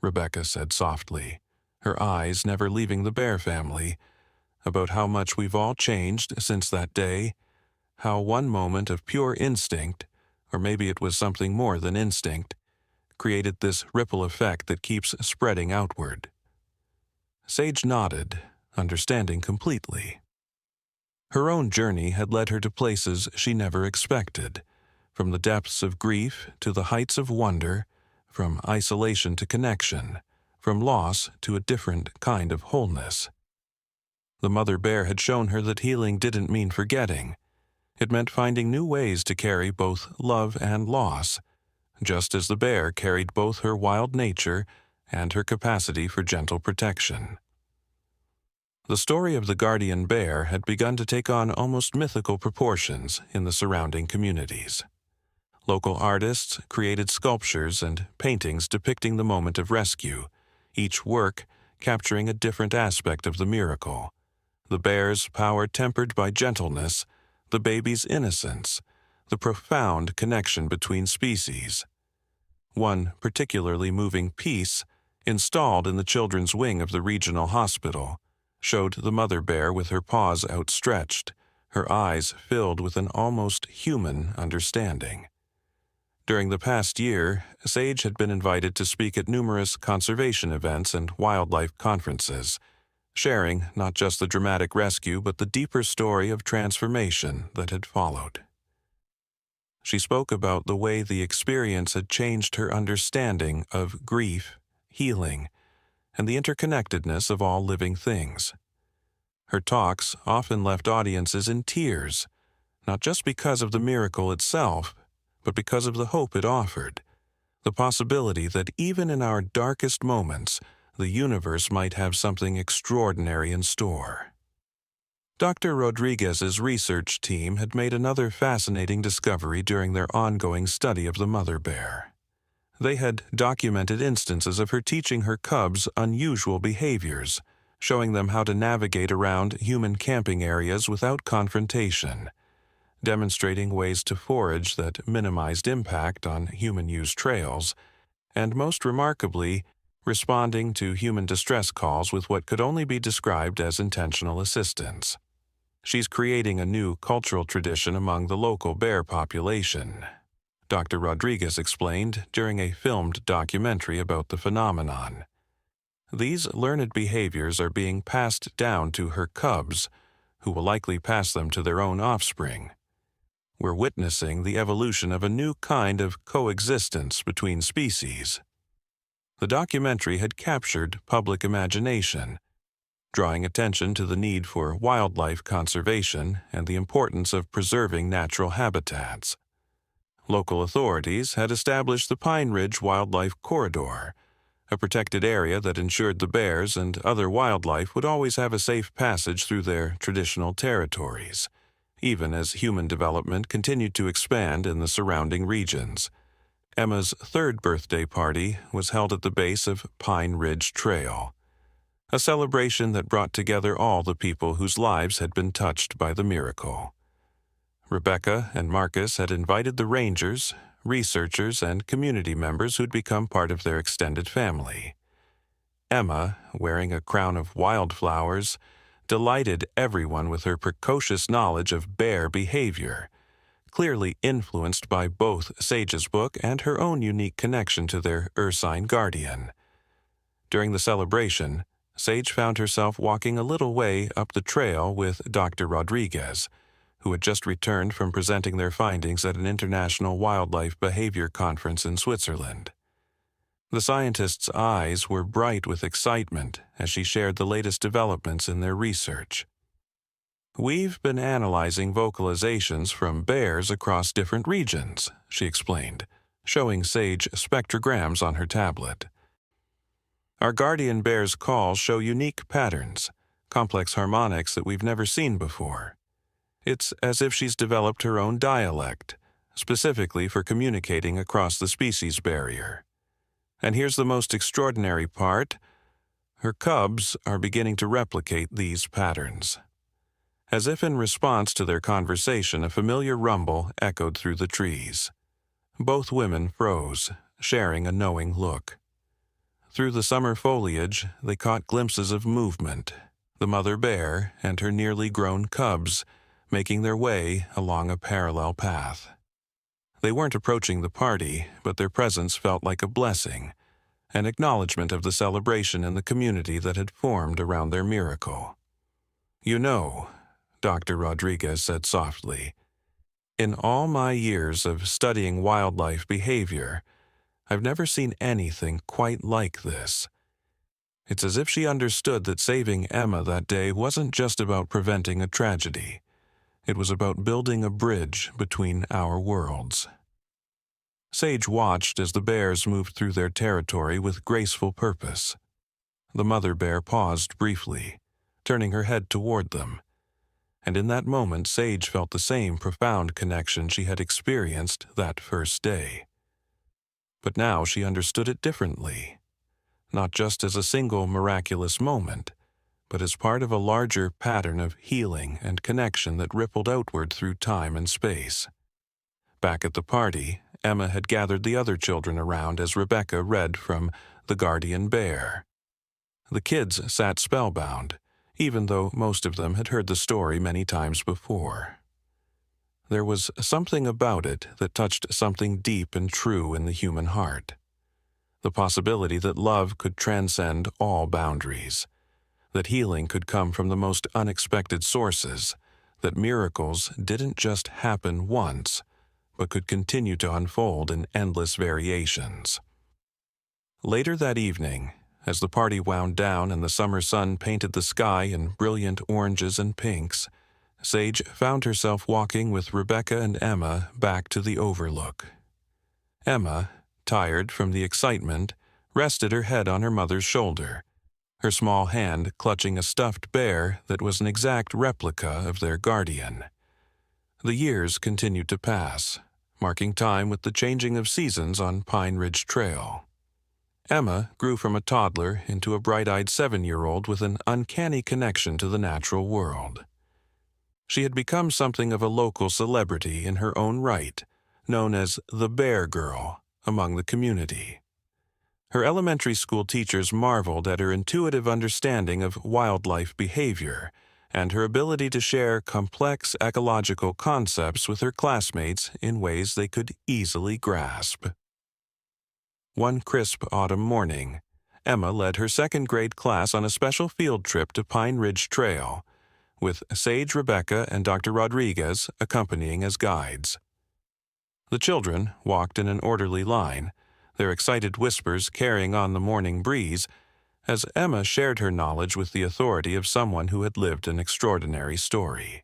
Rebecca said softly, her eyes never leaving the bear family, "about how much we've all changed since that day, how one moment of pure instinct, or maybe it was something more than instinct, created this ripple effect that keeps spreading outward." Sage nodded, understanding completely. Her own journey had led her to places she never expected, from the depths of grief to the heights of wonder, from isolation to connection, from loss to a different kind of wholeness. The mother bear had shown her that healing didn't mean forgetting. It meant finding new ways to carry both love and loss, just as the bear carried both her wild nature and her capacity for gentle protection. The story of the guardian bear had begun to take on almost mythical proportions in the surrounding communities. Local artists created sculptures and paintings depicting the moment of rescue, each work capturing a different aspect of the miracle: the bear's power tempered by gentleness, the baby's innocence, the profound connection between species. One particularly moving piece, installed in the children's wing of the regional hospital, showed the mother bear with her paws outstretched, her eyes filled with an almost human understanding. During the past year, Sage had been invited to speak at numerous conservation events and wildlife conferences, sharing not just the dramatic rescue but the deeper story of transformation that had followed. She spoke about the way the experience had changed her understanding of grief, healing, and the interconnectedness of all living things. Her talks often left audiences in tears, not just because of the miracle itself, but because of the hope it offered, the possibility that even in our darkest moments, the universe might have something extraordinary in store. Dr. Rodriguez's research team had made another fascinating discovery during their ongoing study of the mother bear. They had documented instances of her teaching her cubs unusual behaviors, showing them how to navigate around human camping areas without confrontation, demonstrating ways to forage that minimized impact on human-used trails, and most remarkably, responding to human distress calls with what could only be described as intentional assistance. "She's creating a new cultural tradition among the local bear population," Dr. Rodriguez explained during a filmed documentary about the phenomenon. "These learned behaviors are being passed down to her cubs, who will likely pass them to their own offspring. We're witnessing the evolution of a new kind of coexistence between species." The documentary had captured public imagination, drawing attention to the need for wildlife conservation and the importance of preserving natural habitats. Local authorities had established the Pine Ridge Wildlife Corridor, a protected area that ensured the bears and other wildlife would always have a safe passage through their traditional territories, even as human development continued to expand in the surrounding regions. Emma's third birthday party was held at the base of Pine Ridge Trail, a celebration that brought together all the people whose lives had been touched by the miracle. Rebecca and Marcus had invited the rangers, researchers, and community members who'd become part of their extended family. Emma, wearing a crown of wildflowers, delighted everyone with her precocious knowledge of bear behavior, clearly influenced by both Sage's book and her own unique connection to their ursine guardian. During the celebration, Sage found herself walking a little way up the trail with Dr. Rodriguez, who had just returned from presenting their findings at an international wildlife behavior conference in Switzerland. The scientist's eyes were bright with excitement as she shared the latest developments in their research. "We've been analyzing vocalizations from bears across different regions," she explained, showing Sage spectrograms on her tablet. "Our guardian bear's calls show unique patterns, complex harmonics that we've never seen before. It's as if she's developed her own dialect, specifically for communicating across the species barrier. And here's the most extraordinary part. Her cubs are beginning to replicate these patterns." As if in response to their conversation, a familiar rumble echoed through the trees. Both women froze, sharing a knowing look. Through the summer foliage, they caught glimpses of movement, the mother bear and her nearly grown cubs making their way along a parallel path. They weren't approaching the party, but their presence felt like a blessing, an acknowledgement of the celebration in the community that had formed around their miracle. "You know," Dr. Rodriguez said softly, "in all my years of studying wildlife behavior, I've never seen anything quite like this." It's as if she understood that saving Emma that day wasn't just about preventing a tragedy. It was about building a bridge between our worlds. Sage watched as the bears moved through their territory with graceful purpose. The mother bear paused briefly, turning her head toward them. And in that moment, Sage felt the same profound connection she had experienced that first day. But now she understood it differently, not just as a single miraculous moment, but as part of a larger pattern of healing and connection that rippled outward through time and space. Back at the party, Emma had gathered the other children around as Rebecca read from The Guardian Bear. The kids sat spellbound, even though most of them had heard the story many times before. There was something about it that touched something deep and true in the human heart. The possibility that love could transcend all boundaries, that healing could come from the most unexpected sources, that miracles didn't just happen once, but could continue to unfold in endless variations. Later that evening, as the party wound down and the summer sun painted the sky in brilliant oranges and pinks, Sage found herself walking with Rebecca and Emma back to the overlook. Emma, tired from the excitement, rested her head on her mother's shoulder, her small hand clutching a stuffed bear that was an exact replica of their guardian. The years continued to pass, marking time with the changing of seasons on Pine Ridge Trail. Emma grew from a toddler into a bright-eyed 7-year-old with an uncanny connection to the natural world. She had become something of a local celebrity in her own right, known as the Bear Girl among the community. Her elementary school teachers marveled at her intuitive understanding of wildlife behavior and her ability to share complex ecological concepts with her classmates in ways they could easily grasp. One crisp autumn morning, Emma led her second-grade class on a special field trip to Pine Ridge Trail, with Sage, Rebecca, and Dr. Rodriguez accompanying as guides. The children walked in an orderly line, their excited whispers carrying on the morning breeze, as Emma shared her knowledge with the authority of someone who had lived an extraordinary story.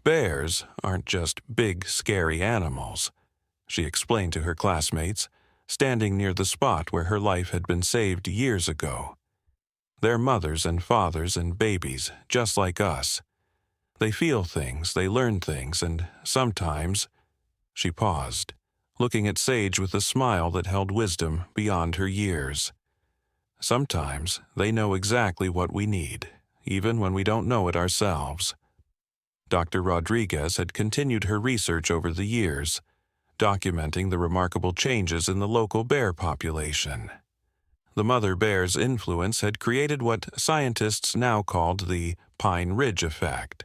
"Bears aren't just big, scary animals," she explained to her classmates, standing near the spot where her life had been saved years ago. "They're mothers and fathers and babies, just like us. They feel things, they learn things, and sometimes—" She paused, looking at Sage with a smile that held wisdom beyond her years. "Sometimes they know exactly what we need, even when we don't know it ourselves." Dr. Rodriguez had continued her research over the years, documenting the remarkable changes in the local bear population. The mother bear's influence had created what scientists now called the Pine Ridge effect,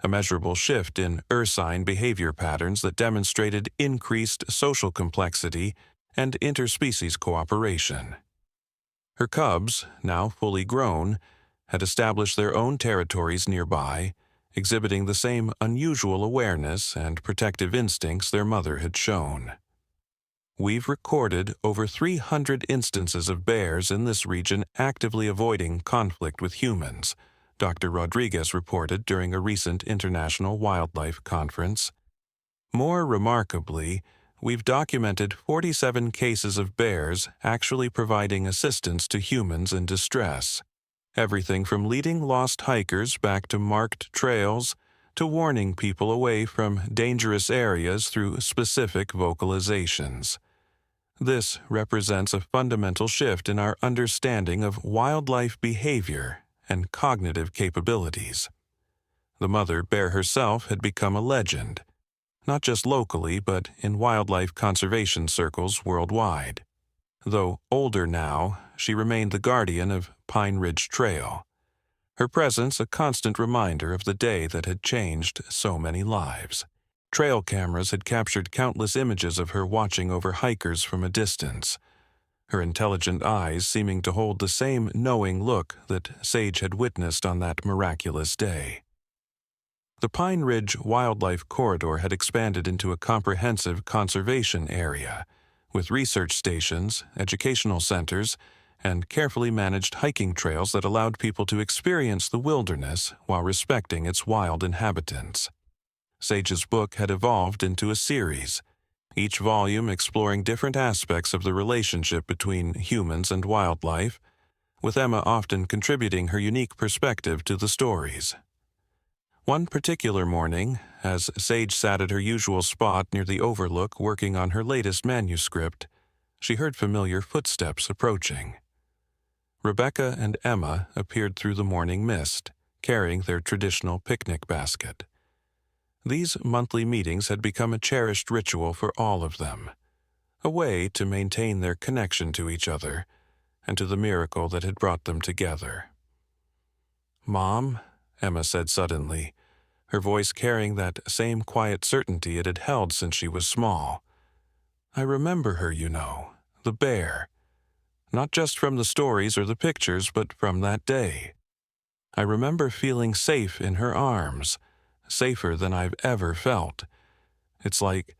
a measurable shift in ursine behavior patterns that demonstrated increased social complexity and interspecies cooperation. Her cubs, now fully grown, had established their own territories nearby, exhibiting the same unusual awareness and protective instincts their mother had shown. We've recorded over 300 instances of bears in this region actively avoiding conflict with humans, Dr. Rodriguez reported during a recent international wildlife conference. More remarkably, we've documented 47 cases of bears actually providing assistance to humans in distress. Everything from leading lost hikers back to marked trails to warning people away from dangerous areas through specific vocalizations. This represents a fundamental shift in our understanding of wildlife behavior and cognitive capabilities. The mother bear herself had become a legend, not just locally but in wildlife conservation circles worldwide. Though older now, she remained the guardian of Pine Ridge Trail, her presence a constant reminder of the day that had changed so many lives. Trail cameras had captured countless images of her watching over hikers from a distance, her intelligent eyes seeming to hold the same knowing look that Sage had witnessed on that miraculous day. The Pine Ridge Wildlife Corridor had expanded into a comprehensive conservation area, with research stations, educational centers, and carefully managed hiking trails that allowed people to experience the wilderness while respecting its wild inhabitants. Sage's book had evolved into a series, each volume exploring different aspects of the relationship between humans and wildlife, with Emma often contributing her unique perspective to the stories. One particular morning, as Sage sat at her usual spot near the overlook working on her latest manuscript, she heard familiar footsteps approaching. Rebecca and Emma appeared through the morning mist, carrying their traditional picnic basket. These monthly meetings had become a cherished ritual for all of them, a way to maintain their connection to each other and to the miracle that had brought them together. "Mom," Emma said suddenly, her voice carrying that same quiet certainty it had held since she was small. "I remember her, you know, the bear. Not just from the stories or the pictures, but from that day. I remember feeling safe in her arms, safer than I've ever felt. It's like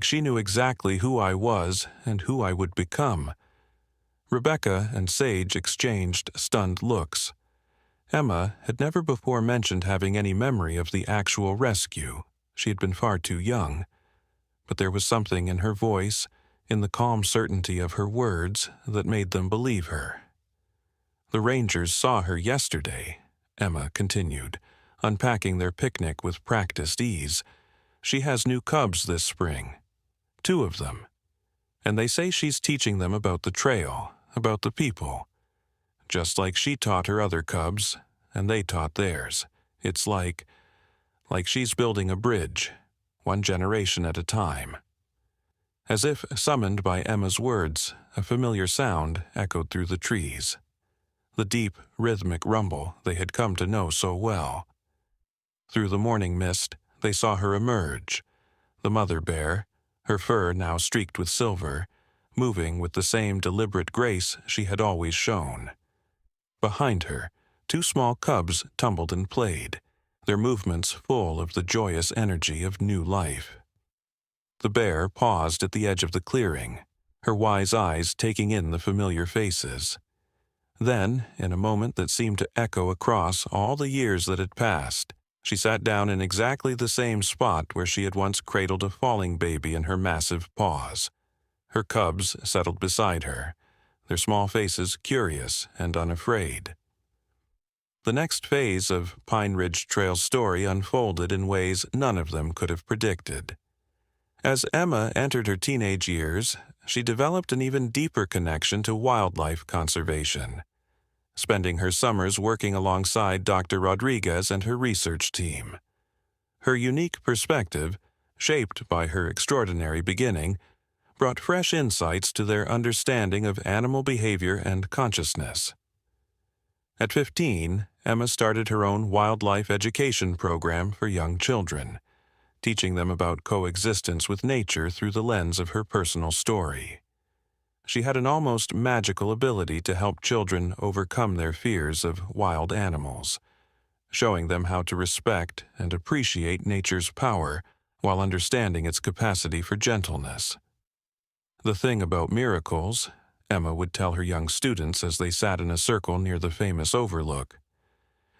she knew exactly who I was and who I would become." Rebecca and Sage exchanged stunned looks. Emma had never before mentioned having any memory of the actual rescue. She had been far too young. But there was something in her voice, in the calm certainty of her words, that made them believe her. "The rangers saw her yesterday," Emma continued, unpacking their picnic with practiced ease. "She has new cubs this spring, 2 of them. And they say she's teaching them about the trail, about the people. Just like she taught her other cubs, and they taught theirs. It's like she's building a bridge, one generation at a time." As if summoned by Emma's words, a familiar sound echoed through the trees. The deep, rhythmic rumble they had come to know so well. Through the morning mist, they saw her emerge, the mother bear, her fur now streaked with silver, moving with the same deliberate grace she had always shown. Behind her, 2 small cubs tumbled and played, their movements full of the joyous energy of new life. The bear paused at the edge of the clearing, her wise eyes taking in the familiar faces. Then, in a moment that seemed to echo across all the years that had passed, she sat down in exactly the same spot where she had once cradled a falling baby in her massive paws. Her cubs settled beside her, their small faces curious and unafraid. The next phase of Pine Ridge Trail's story unfolded in ways none of them could have predicted. As Emma entered her teenage years, she developed an even deeper connection to wildlife conservation, spending her summers working alongside Dr. Rodriguez and her research team. Her unique perspective, shaped by her extraordinary beginning, brought fresh insights to their understanding of animal behavior and consciousness. At 15, Emma started her own wildlife education program for young children, teaching them about coexistence with nature through the lens of her personal story. She had an almost magical ability to help children overcome their fears of wild animals. showing them how to respect and appreciate nature's power while understanding its capacity for gentleness. "The thing about miracles," Emma would tell her young students as they sat in a circle near the famous overlook,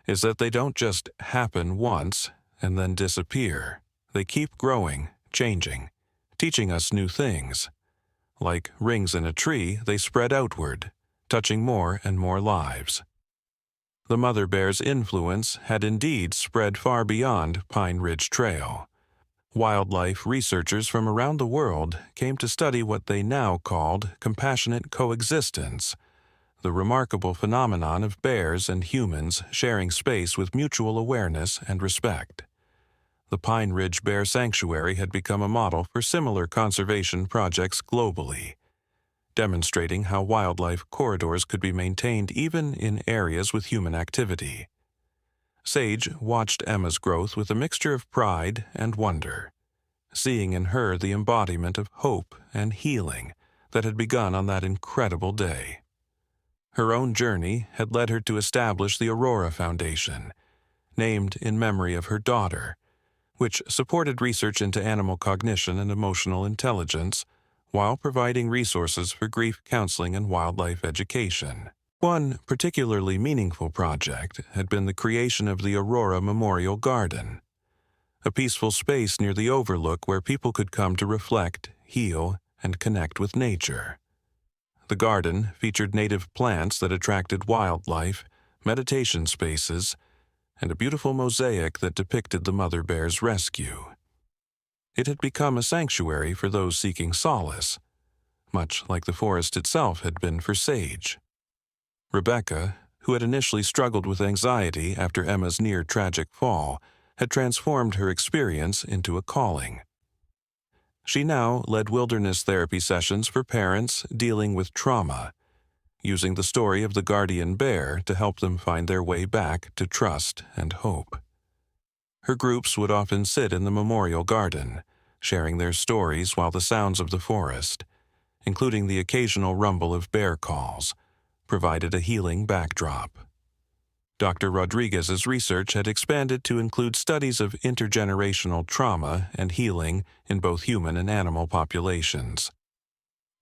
"is that they don't just happen once and then disappear. They keep growing, changing, teaching us new things. Like rings in a tree, they spread outward, touching more and more lives." The mother bear's influence had indeed spread far beyond Pine Ridge Trail. Wildlife researchers from around the world came to study what they now called compassionate coexistence, the remarkable phenomenon of bears and humans sharing space with mutual awareness and respect. The Pine Ridge Bear Sanctuary had become a model for similar conservation projects globally, demonstrating how wildlife corridors could be maintained even in areas with human activity. Sage watched Emma's growth with a mixture of pride and wonder, seeing in her the embodiment of hope and healing that had begun on that incredible day. Her own journey had led her to establish the Aurora Foundation, named in memory of her daughter, which supported research into animal cognition and emotional intelligence while providing resources for grief counseling and wildlife education. One particularly meaningful project had been the creation of the Aurora Memorial Garden, a peaceful space near the overlook where people could come to reflect, heal, and connect with nature. The garden featured native plants that attracted wildlife, meditation spaces, and a beautiful mosaic that depicted the mother bear's rescue. It had become a sanctuary for those seeking solace, much like the forest itself had been for Sage. Rebecca, who had initially struggled with anxiety after Emma's near-tragic fall, had transformed her experience into a calling. She now led wilderness therapy sessions for parents dealing with trauma, using the story of the guardian bear to help them find their way back to trust and hope. Her groups would often sit in the memorial garden, sharing their stories while the sounds of the forest, including the occasional rumble of bear calls, provided a healing backdrop. Dr. Rodriguez's research had expanded to include studies of intergenerational trauma and healing in both human and animal populations.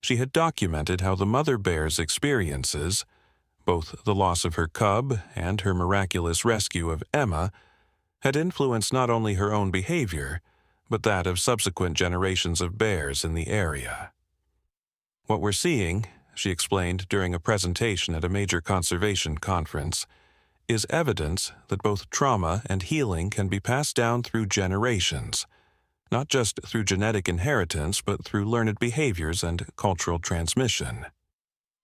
She had documented how the mother bear's experiences, both the loss of her cub and her miraculous rescue of Emma, had influenced not only her own behavior, but that of subsequent generations of bears in the area. "What we're seeing," she explained during a presentation at a major conservation conference, "is evidence that both trauma and healing can be passed down through generations, not just through genetic inheritance, but through learned behaviors and cultural transmission.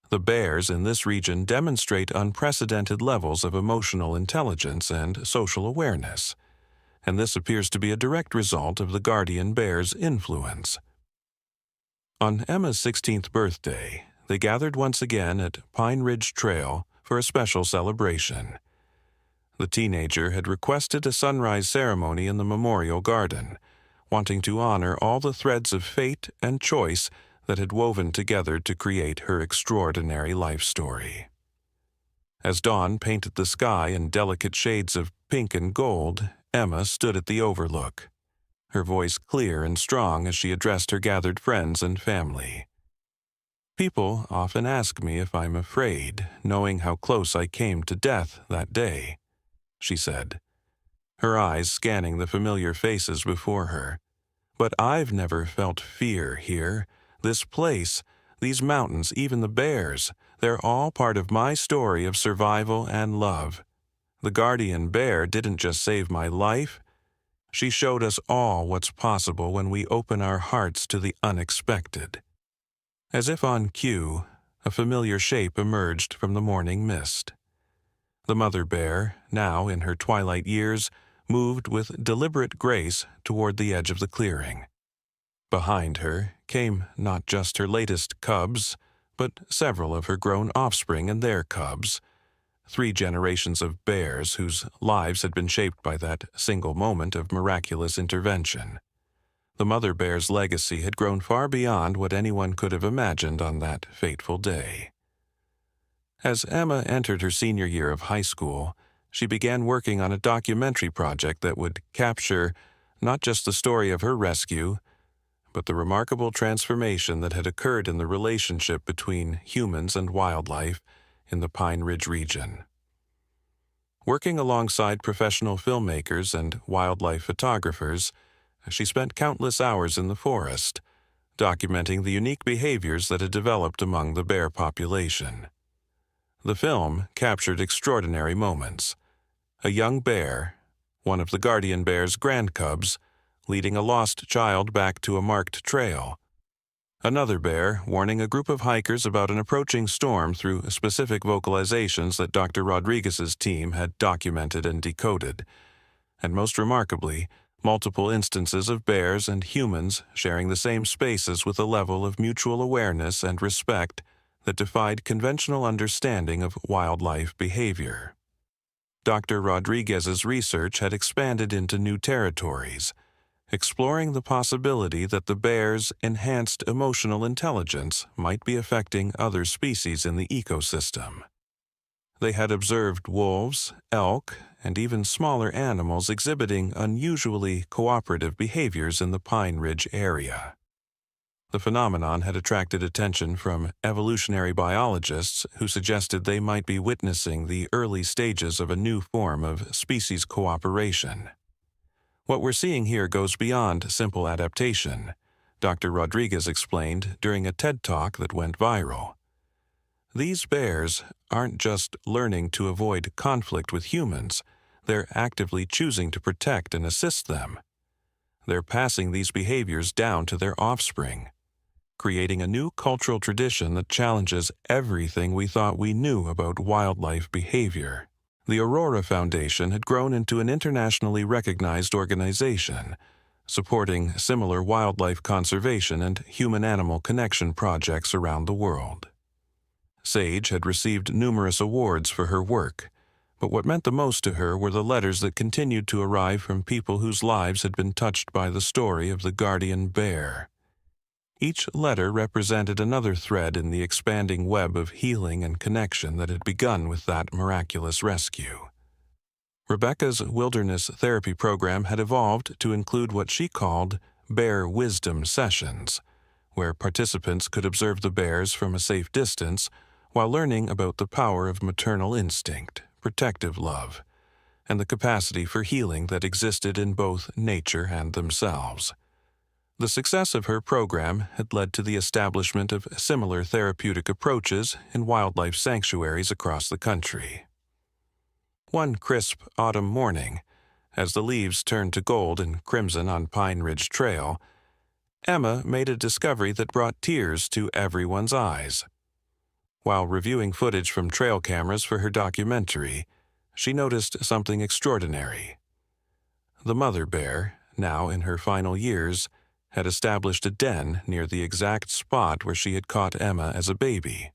The bears in this region demonstrate unprecedented levels of emotional intelligence and social awareness, and this appears to be a direct result of the guardian bear's influence." On Emma's 16th birthday, they gathered once again at Pine Ridge Trail for a special celebration. The teenager had requested a sunrise ceremony in the memorial garden, wanting to honor all the threads of fate and choice that had woven together to create her extraordinary life story. As dawn painted the sky in delicate shades of pink and gold, Emma stood at the overlook, her voice clear and strong as she addressed her gathered friends and family. "People often ask me if I'm afraid, knowing how close I came to death that day," she said, her eyes scanning the familiar faces before her. "But I've never felt fear here. This place, these mountains, even the bears, they're all part of my story of survival and love. The guardian bear didn't just save my life. She showed us all what's possible when we open our hearts to the unexpected." As if on cue, a familiar shape emerged from the morning mist. The mother bear, now in her twilight years, moved with deliberate grace toward the edge of the clearing. Behind her came not just her latest cubs, but several of her grown offspring and their cubs, 3 generations of bears whose lives had been shaped by that single moment of miraculous intervention. The mother bear's legacy had grown far beyond what anyone could have imagined on that fateful day. As Emma entered her senior year of high school, she began working on a documentary project that would capture not just the story of her rescue, but the remarkable transformation that had occurred in the relationship between humans and wildlife in the Pine Ridge region. Working alongside professional filmmakers and wildlife photographers, she spent countless hours in the forest, documenting the unique behaviors that had developed among the bear population. The film captured extraordinary moments. A young bear, one of the guardian bear's grand cubs, leading a lost child back to a marked trail. Another bear warning a group of hikers about an approaching storm through specific vocalizations that Dr. Rodriguez's team had documented and decoded. And most remarkably, multiple instances of bears and humans sharing the same spaces with a level of mutual awareness and respect that defied conventional understanding of wildlife behavior. Dr. Rodriguez's research had expanded into new territories, exploring the possibility that the bear's enhanced emotional intelligence might be affecting other species in the ecosystem. They had observed wolves, elk, and even smaller animals exhibiting unusually cooperative behaviors in the Pine Ridge area. The phenomenon had attracted attention from evolutionary biologists who suggested they might be witnessing the early stages of a new form of species cooperation. What we're seeing here goes beyond simple adaptation, Dr. Rodriguez explained during a TED Talk that went viral. These bears aren't just learning to avoid conflict with humans, they're actively choosing to protect and assist them. They're passing these behaviors down to their offspring, creating a new cultural tradition that challenges everything we thought we knew about wildlife behavior. The Aurora Foundation had grown into an internationally recognized organization, supporting similar wildlife conservation and human-animal connection projects around the world. Sage had received numerous awards for her work, but what meant the most to her were the letters that continued to arrive from people whose lives had been touched by the story of the guardian bear. Each letter represented another thread in the expanding web of healing and connection that had begun with that miraculous rescue. Rebecca's wilderness therapy program had evolved to include what she called bear wisdom sessions, where participants could observe the bears from a safe distance while learning about the power of maternal instinct, protective love, and the capacity for healing that existed in both nature and themselves. The success of her program had led to the establishment of similar therapeutic approaches in wildlife sanctuaries across the country. One crisp autumn morning, as the leaves turned to gold and crimson on Pine Ridge Trail, Emma made a discovery that brought tears to everyone's eyes. While reviewing footage from trail cameras for her documentary, she noticed something extraordinary. The mother bear, now in her final years, had established a den near the exact spot where she had caught Emma as a baby.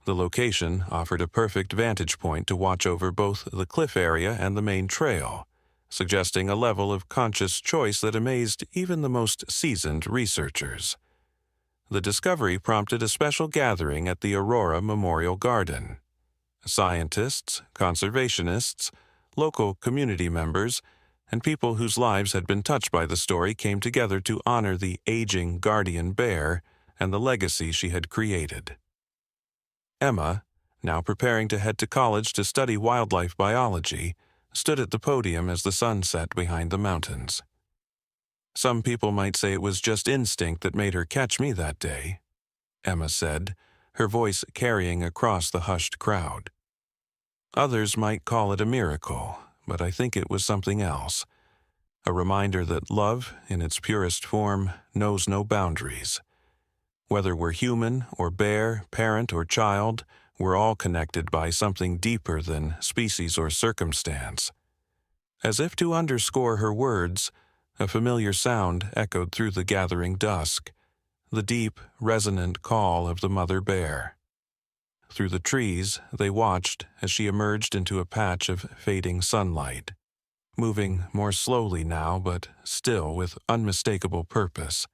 The location offered a perfect vantage point to watch over both the cliff area and the main trail, suggesting a level of conscious choice that amazed even the most seasoned researchers. The discovery prompted a special gathering at the Aurora Memorial Garden. Scientists, conservationists, local community members, and people whose lives had been touched by the story came together to honor the aging guardian bear and the legacy she had created. Emma, now preparing to head to college to study wildlife biology, stood at the podium as the sun set behind the mountains. "Some people might say it was just instinct that made her catch me that day," Emma said, her voice carrying across the hushed crowd. "Others might call it a miracle, but I think it was something else. A reminder that love, in its purest form, knows no boundaries. Whether we're human or bear, parent or child, we're all connected by something deeper than species or circumstance." As if to underscore her words, a familiar sound echoed through the gathering dusk, the deep, resonant call of the mother bear. Through the trees, they watched as she emerged into a patch of fading sunlight, moving more slowly now, but still with unmistakable purpose.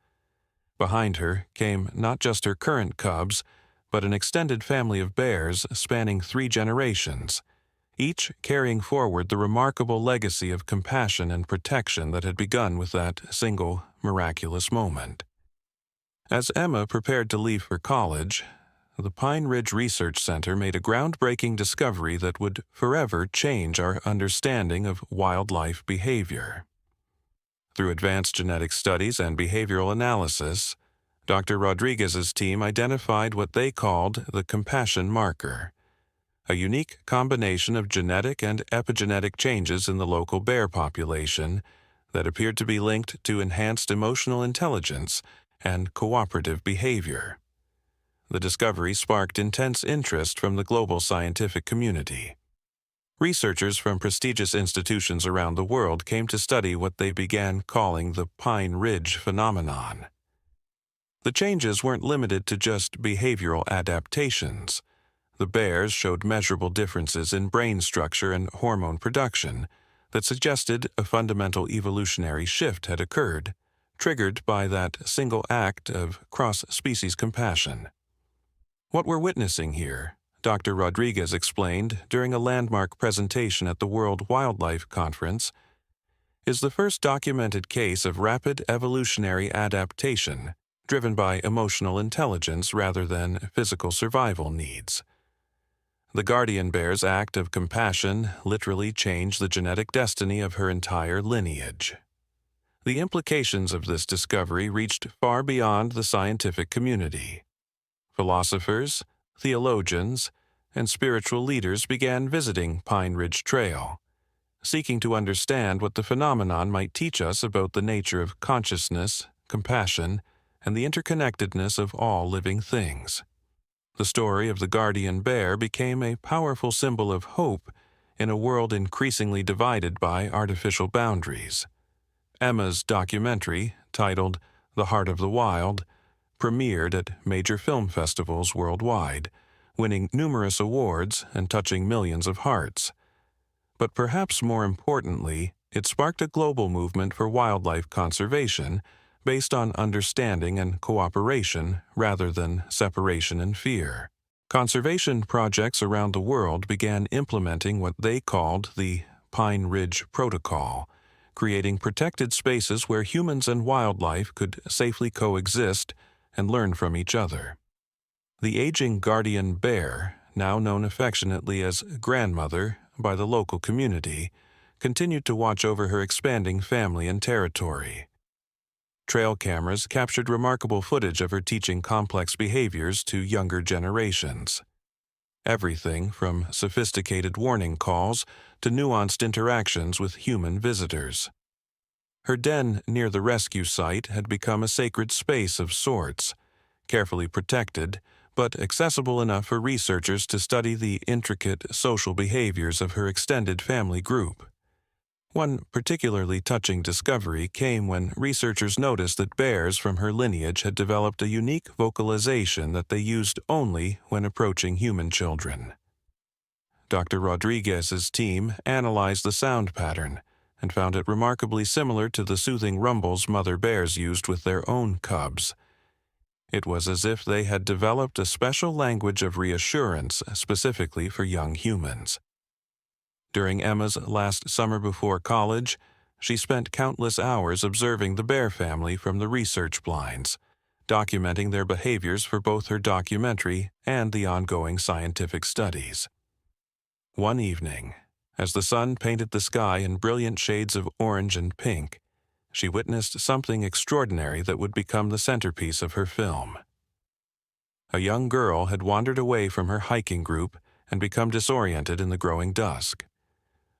Behind her came not just her current cubs, but an extended family of bears spanning 3 generations, each carrying forward the remarkable legacy of compassion and protection that had begun with that single miraculous moment. As Emma prepared to leave for college, the Pine Ridge Research Center made a groundbreaking discovery that would forever change our understanding of wildlife behavior. Through advanced genetic studies and behavioral analysis, Dr. Rodriguez's team identified what they called the compassion marker, a unique combination of genetic and epigenetic changes in the local bear population that appeared to be linked to enhanced emotional intelligence and cooperative behavior. The discovery sparked intense interest from the global scientific community. Researchers from prestigious institutions around the world came to study what they began calling the Pine Ridge phenomenon. The changes weren't limited to just behavioral adaptations. The bears showed measurable differences in brain structure and hormone production that suggested a fundamental evolutionary shift had occurred, triggered by that single act of cross-species compassion. What we're witnessing here, Dr. Rodriguez explained during a landmark presentation at the World Wildlife Conference, is the first documented case of rapid evolutionary adaptation driven by emotional intelligence rather than physical survival needs. The guardian bear's act of compassion literally changed the genetic destiny of her entire lineage. The implications of this discovery reached far beyond the scientific community. Philosophers, theologians, and spiritual leaders began visiting Pine Ridge Trail, seeking to understand what the phenomenon might teach us about the nature of consciousness, compassion, and the interconnectedness of all living things. The story of the guardian bear became a powerful symbol of hope in a world increasingly divided by artificial boundaries. Emma's documentary, titled The Heart of the Wild, premiered at major film festivals worldwide, winning numerous awards and touching millions of hearts. But perhaps more importantly, it sparked a global movement for wildlife conservation based on understanding and cooperation rather than separation and fear. Conservation projects around the world began implementing what they called the Pine Ridge Protocol, creating protected spaces where humans and wildlife could safely coexist and learn from each other. The aging guardian bear, now known affectionately as Grandmother by the local community, continued to watch over her expanding family and territory. Trail cameras captured remarkable footage of her teaching complex behaviors to younger generations. Everything from sophisticated warning calls to nuanced interactions with human visitors. Her den near the rescue site had become a sacred space of sorts, carefully protected, but accessible enough for researchers to study the intricate social behaviors of her extended family group. One particularly touching discovery came when researchers noticed that bears from her lineage had developed a unique vocalization that they used only when approaching human children. Dr. Rodriguez's team analyzed the sound pattern and found it remarkably similar to the soothing rumbles mother bears used with their own cubs. It was as if they had developed a special language of reassurance specifically for young humans. During Emma's last summer before college, she spent countless hours observing the bear family from the research blinds, documenting their behaviors for both her documentary and the ongoing scientific studies. One evening, as the sun painted the sky in brilliant shades of orange and pink, she witnessed something extraordinary that would become the centerpiece of her film. A young girl had wandered away from her hiking group and become disoriented in the growing dusk.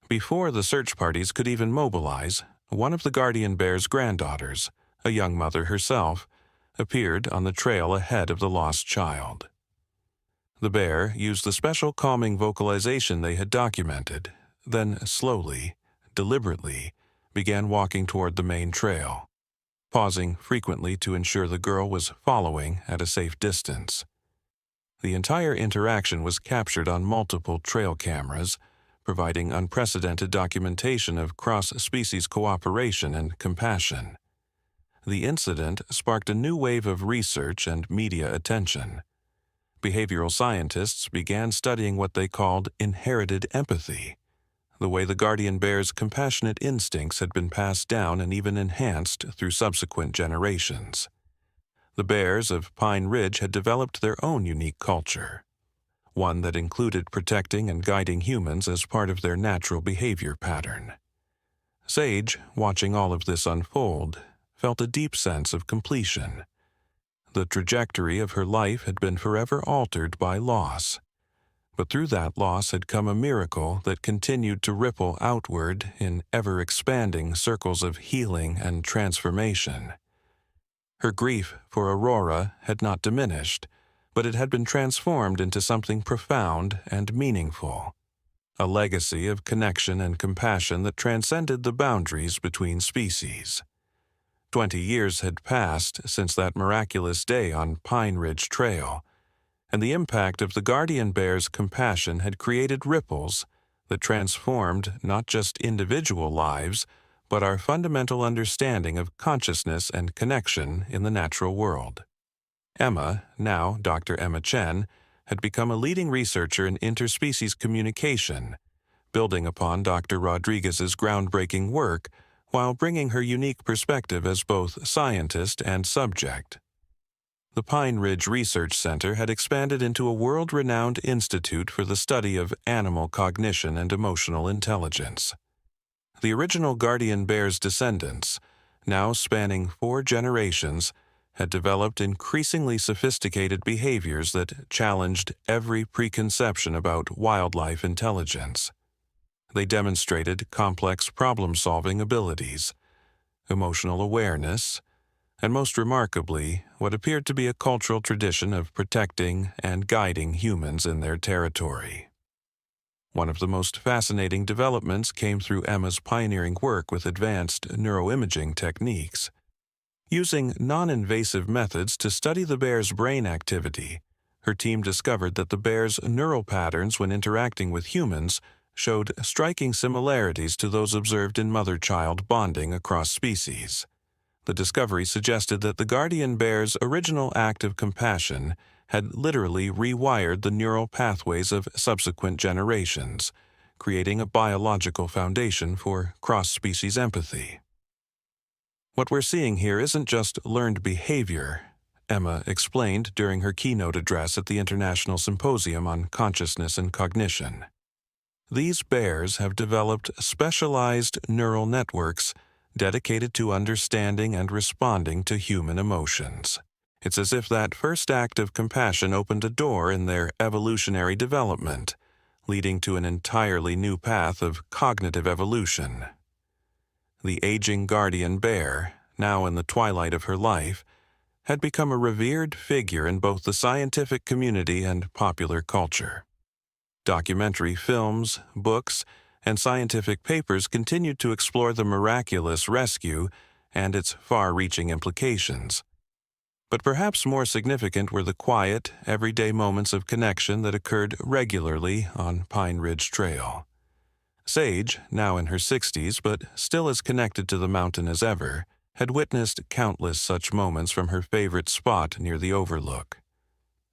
Before the search parties could even mobilize, one of the guardian bear's granddaughters, a young mother herself, appeared on the trail ahead of the lost child. The bear used the special calming vocalization they had documented, then slowly, deliberately, began walking toward the main trail, pausing frequently to ensure the girl was following at a safe distance. The entire interaction was captured on multiple trail cameras, providing unprecedented documentation of cross-species cooperation and compassion. The incident sparked a new wave of research and media attention. behavioral scientists began studying what they called inherited empathy, the way the guardian bear's compassionate instincts had been passed down and even enhanced through subsequent generations. The bears of Pine Ridge had developed their own unique culture, one that included protecting and guiding humans as part of their natural behavior pattern. Sage, watching all of this unfold, felt a deep sense of completion. The trajectory of her life had been forever altered by loss, but through that loss had come a miracle that continued to ripple outward in ever-expanding circles of healing and transformation. Her grief for Aurora had not diminished, but it had been transformed into something profound and meaningful, a legacy of connection and compassion that transcended the boundaries between species. 20 years had passed since that miraculous day on Pine Ridge Trail, and the impact of the guardian bear's compassion had created ripples that transformed not just individual lives, but our fundamental understanding of consciousness and connection in the natural world. Emma, now Dr. Emma Chen, had become a leading researcher in interspecies communication, building upon Dr. Rodriguez's groundbreaking work while bringing her unique perspective as both scientist and subject. The Pine Ridge Research Center had expanded into a world-renowned institute for the study of animal cognition and emotional intelligence. The original guardian bear's descendants, now spanning 4 generations, had developed increasingly sophisticated behaviors that challenged every preconception about wildlife intelligence. They demonstrated complex problem-solving abilities, emotional awareness, and most remarkably, what appeared to be a cultural tradition of protecting and guiding humans in their territory. One of the most fascinating developments came through Emma's pioneering work with advanced neuroimaging techniques. Using non-invasive methods to study the bear's brain activity, her team discovered that the bear's neural patterns when interacting with humans showed striking similarities to those observed in mother-child bonding across species. The discovery suggested that the guardian bear's original act of compassion had literally rewired the neural pathways of subsequent generations, creating a biological foundation for cross-species empathy. What we're seeing here isn't just learned behavior, Emma explained during her keynote address at the International Symposium on Consciousness and Cognition. These bears have developed specialized neural networks dedicated to understanding and responding to human emotions. It's as if that first act of compassion opened a door in their evolutionary development, leading to an entirely new path of cognitive evolution. The aging guardian bear, now in the twilight of her life, had become a revered figure in both the scientific community and popular culture. Documentary films, books, and scientific papers continued to explore the miraculous rescue and its far-reaching implications. But perhaps more significant were the quiet, everyday moments of connection that occurred regularly on Pine Ridge Trail. Sage, now in her 60s but still as connected to the mountain as ever, had witnessed countless such moments from her favorite spot near the overlook.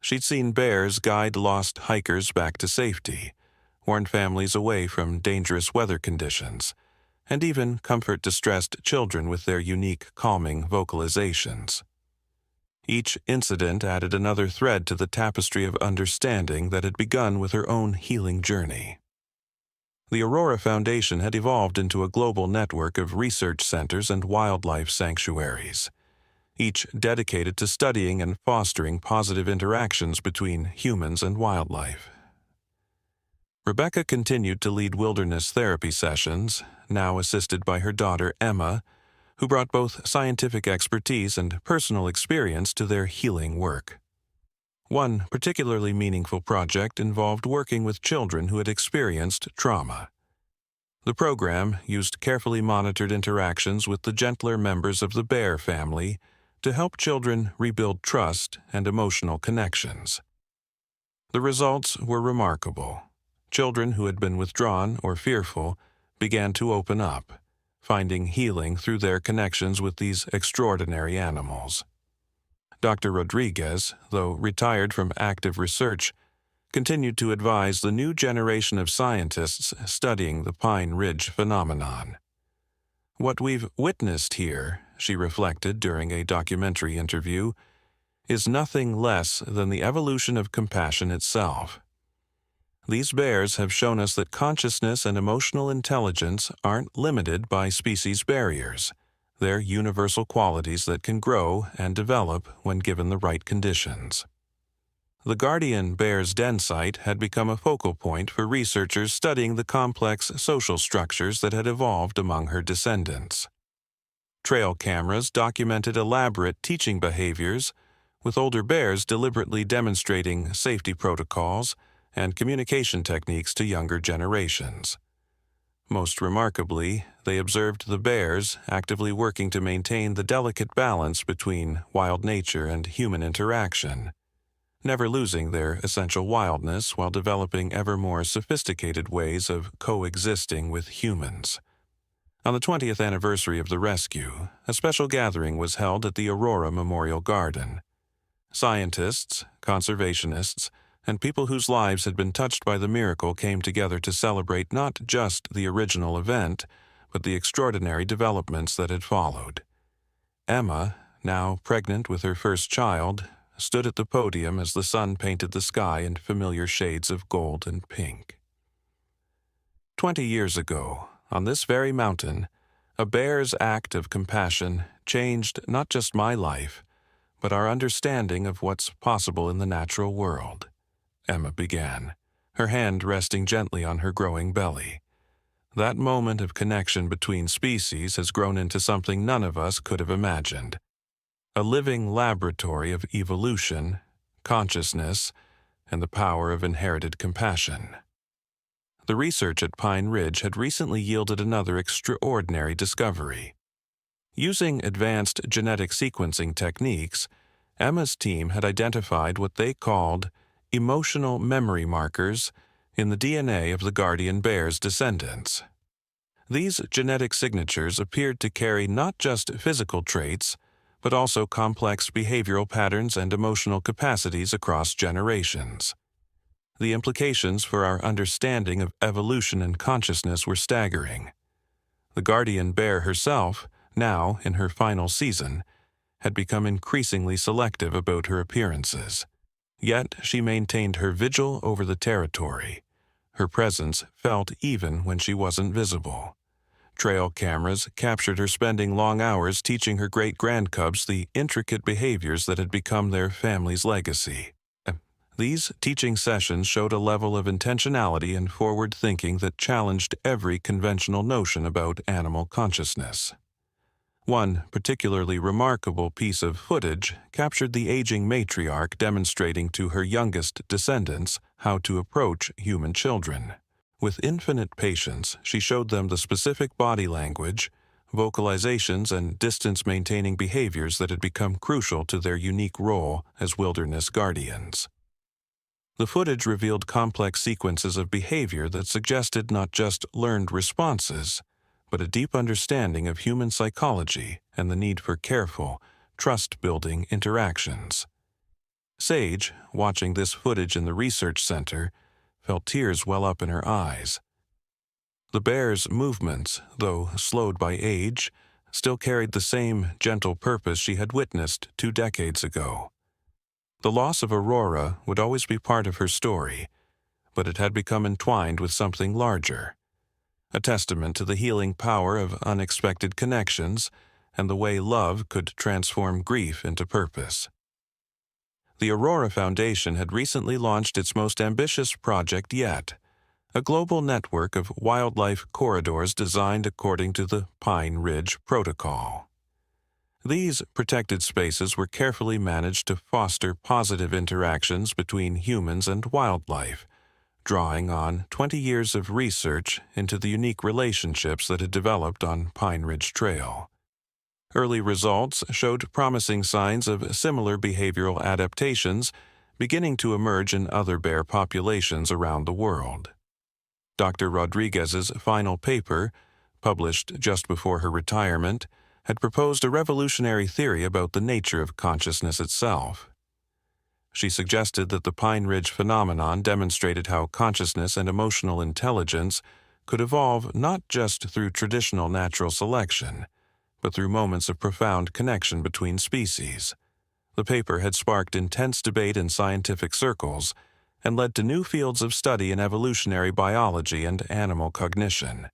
She'd seen bears guide lost hikers back to safety, warn families away from dangerous weather conditions, and even comfort distressed children with their unique calming vocalizations. Each incident added another thread to the tapestry of understanding that had begun with her own healing journey. The Aurora Foundation had evolved into a global network of research centers and wildlife sanctuaries, each dedicated to studying and fostering positive interactions between humans and wildlife. Rebecca continued to lead wilderness therapy sessions, now assisted by her daughter Emma, who brought both scientific expertise and personal experience to their healing work. One particularly meaningful project involved working with children who had experienced trauma. The program used carefully monitored interactions with the gentler members of the bear family to help children rebuild trust and emotional connections. The results were remarkable. Children who had been withdrawn or fearful began to open up, finding healing through their connections with these extraordinary animals. Dr. Rodriguez, though retired from active research, continued to advise the new generation of scientists studying the Pine Ridge phenomenon. "What we've witnessed here," she reflected during a documentary interview, "is nothing less than the evolution of compassion itself. These bears have shown us that consciousness and emotional intelligence aren't limited by species barriers. They're universal qualities that can grow and develop when given the right conditions." The Guardian Bear's den site had become a focal point for researchers studying the complex social structures that had evolved among her descendants. Trail cameras documented elaborate teaching behaviors, with older bears deliberately demonstrating safety protocols and communication techniques to younger generations. Most remarkably, they observed the bears actively working to maintain the delicate balance between wild nature and human interaction, never losing their essential wildness while developing ever more sophisticated ways of coexisting with humans. On the 20th anniversary of the rescue, a special gathering was held at the Aurora Memorial Garden. Scientists, conservationists, and people whose lives had been touched by the miracle came together to celebrate not just the original event, but the extraordinary developments that had followed. Emma, now pregnant with her first child, stood at the podium as the sun painted the sky in familiar shades of gold and pink. 20 years ago, on this very mountain, a bear's act of compassion changed not just my life, but our understanding of what's possible in the natural world, Emma began, her hand resting gently on her growing belly. That moment of connection between species has grown into something none of us could have imagined. A living laboratory of evolution, consciousness, and the power of inherited compassion. The research at Pine Ridge had recently yielded another extraordinary discovery. Using advanced genetic sequencing techniques, Emma's team had identified what they called emotional memory markers in the DNA of the guardian bear's descendants. These genetic signatures appeared to carry not just physical traits, but also complex behavioral patterns and emotional capacities across generations. The implications for our understanding of evolution and consciousness were staggering. The guardian bear herself, now in her final season, had become increasingly selective about her appearances. Yet she maintained her vigil over the territory. Her presence felt even when she wasn't visible. Trail cameras captured her spending long hours teaching her great-grandcubs the intricate behaviors that had become their family's legacy. These teaching sessions showed a level of intentionality and forward thinking that challenged every conventional notion about animal consciousness. One particularly remarkable piece of footage captured the aging matriarch demonstrating to her youngest descendants how to approach human children. With infinite patience, she showed them the specific body language, vocalizations, and distance-maintaining behaviors that had become crucial to their unique role as wilderness guardians. The footage revealed complex sequences of behavior that suggested not just learned responses, but a deep understanding of human psychology and the need for careful, trust-building interactions. Sage, watching this footage in the research center, felt tears well up in her eyes. The bear's movements, though slowed by age, still carried the same gentle purpose she had witnessed 2 decades ago. The loss of Aurora would always be part of her story, but it had become entwined with something larger, a testament to the healing power of unexpected connections and the way love could transform grief into purpose. The Aurora Foundation had recently launched its most ambitious project yet, a global network of wildlife corridors designed according to the Pine Ridge Protocol. These protected spaces were carefully managed to foster positive interactions between humans and wildlife, drawing on 20 years of research into the unique relationships that had developed on Pine Ridge Trail. Early results showed promising signs of similar behavioral adaptations beginning to emerge in other bear populations around the world. Dr. Rodriguez's final paper, published just before her retirement, had proposed a revolutionary theory about the nature of consciousness itself. She suggested that the Pine Ridge phenomenon demonstrated how consciousness and emotional intelligence could evolve not just through traditional natural selection, but through moments of profound connection between species. The paper had sparked intense debate in scientific circles and led to new fields of study in evolutionary biology and animal cognition.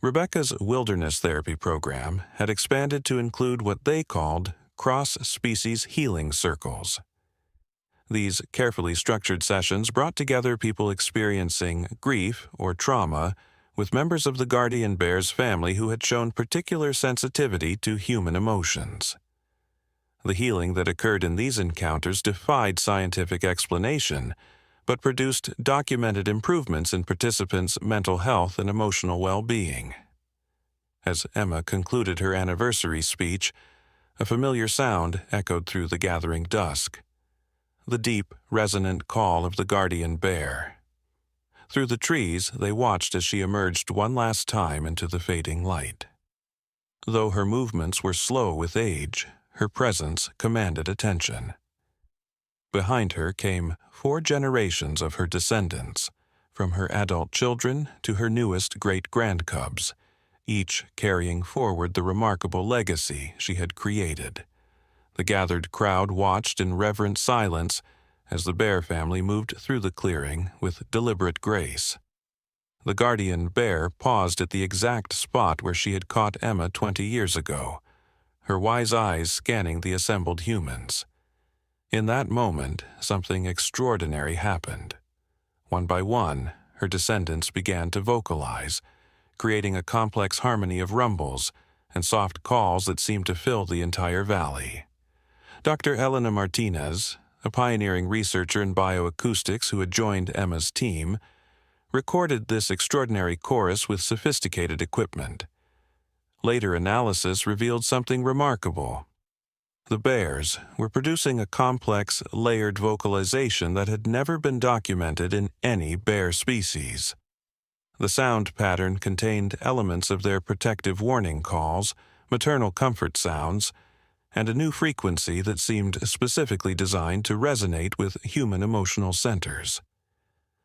Rebecca's wilderness therapy program had expanded to include what they called cross-species healing circles. These carefully structured sessions brought together people experiencing grief or trauma with members of the guardian bear's family who had shown particular sensitivity to human emotions. The healing that occurred in these encounters defied scientific explanation, but produced documented improvements in participants' mental health and emotional well-being. As Emma concluded her anniversary speech, a familiar sound echoed through the gathering dusk. The deep, resonant call of the guardian bear. Through the trees, they watched as she emerged one last time into the fading light. Though her movements were slow with age, her presence commanded attention. Behind her came 4 generations of her descendants, from her adult children to her newest great-grandcubs, each carrying forward the remarkable legacy she had created. The gathered crowd watched in reverent silence as the bear family moved through the clearing with deliberate grace. The guardian bear paused at the exact spot where she had caught Emma 20 years ago, her wise eyes scanning the assembled humans. In that moment, something extraordinary happened. One by one, her descendants began to vocalize, creating a complex harmony of rumbles and soft calls that seemed to fill the entire valley. Dr. Elena Martinez, a pioneering researcher in bioacoustics who had joined Emma's team, recorded this extraordinary chorus with sophisticated equipment. Later analysis revealed something remarkable. The bears were producing a complex, layered vocalization that had never been documented in any bear species. The sound pattern contained elements of their protective warning calls, maternal comfort sounds, and a new frequency that seemed specifically designed to resonate with human emotional centers.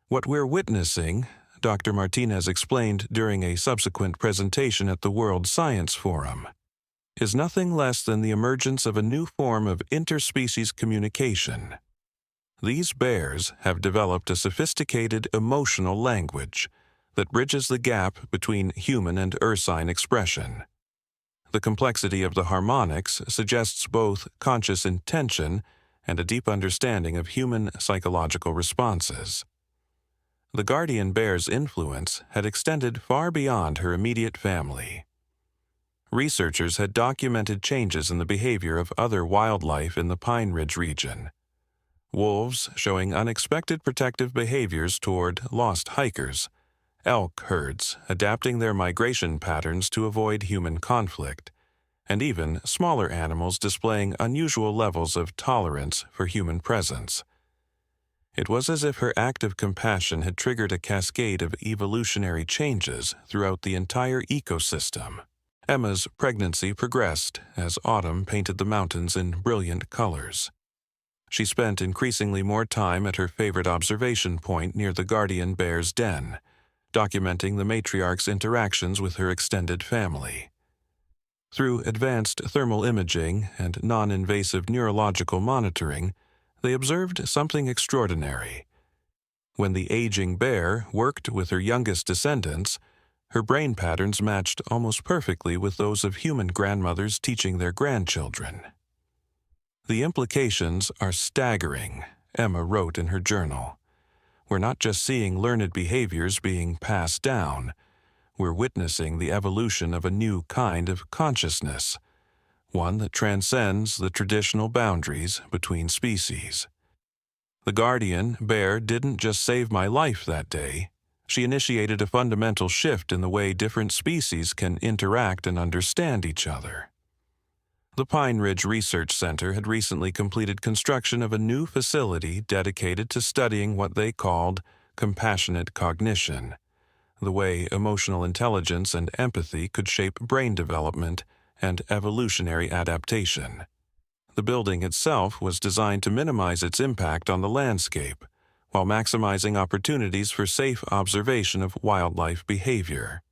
What we're witnessing, Dr. Martinez explained during a subsequent presentation at the World Science Forum, is nothing less than the emergence of a new form of interspecies communication. These bears have developed a sophisticated emotional language that bridges the gap between human and ursine expression. The complexity of the harmonics suggests both conscious intention and a deep understanding of human psychological responses. The guardian bear's influence had extended far beyond her immediate family. Researchers had documented changes in the behavior of other wildlife in the Pine Ridge region. Wolves showing unexpected protective behaviors toward lost hikers, elk herds adapting their migration patterns to avoid human conflict, and even smaller animals displaying unusual levels of tolerance for human presence. It was as if her act of compassion had triggered a cascade of evolutionary changes throughout the entire ecosystem. Emma's pregnancy progressed as autumn painted the mountains in brilliant colors. She spent increasingly more time at her favorite observation point near the guardian bear's den, documenting the matriarch's interactions with her extended family. Through advanced thermal imaging and non-invasive neurological monitoring, they observed something extraordinary. When the aging bear worked with her youngest descendants, her brain patterns matched almost perfectly with those of human grandmothers teaching their grandchildren. The implications are staggering, Emma wrote in her journal. We're not just seeing learned behaviors being passed down, we're witnessing the evolution of a new kind of consciousness, one that transcends the traditional boundaries between species. The guardian bear didn't just save my life that day, she initiated a fundamental shift in the way different species can interact and understand each other. The Pine Ridge Research Center had recently completed construction of a new facility dedicated to studying what they called compassionate cognition, the way emotional intelligence and empathy could shape brain development and evolutionary adaptation. The building itself was designed to minimize its impact on the landscape, while maximizing opportunities for safe observation of wildlife behavior.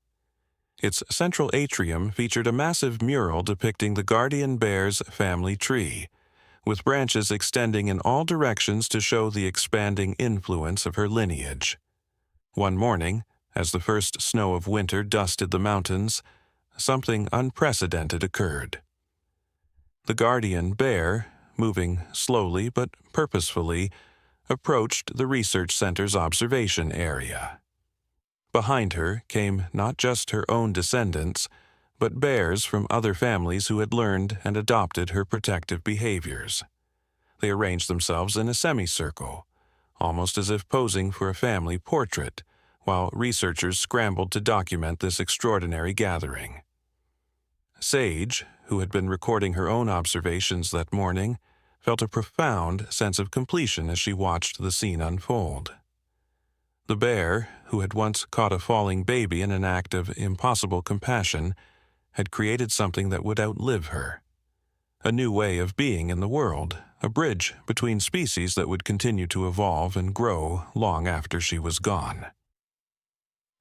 Its central atrium featured a massive mural depicting the guardian bear's family tree, with branches extending in all directions to show the expanding influence of her lineage. One morning, as the first snow of winter dusted the mountains, something unprecedented occurred. The guardian bear, moving slowly but purposefully, approached the research center's observation area. Behind her came not just her own descendants, but bears from other families who had learned and adopted her protective behaviors. They arranged themselves in a semicircle, almost as if posing for a family portrait, while researchers scrambled to document this extraordinary gathering. Sage, who had been recording her own observations that morning, felt a profound sense of completion as she watched the scene unfold. The bear, who had once caught a falling baby in an act of impossible compassion, had created something that would outlive her. A new way of being in the world, a bridge between species that would continue to evolve and grow long after she was gone.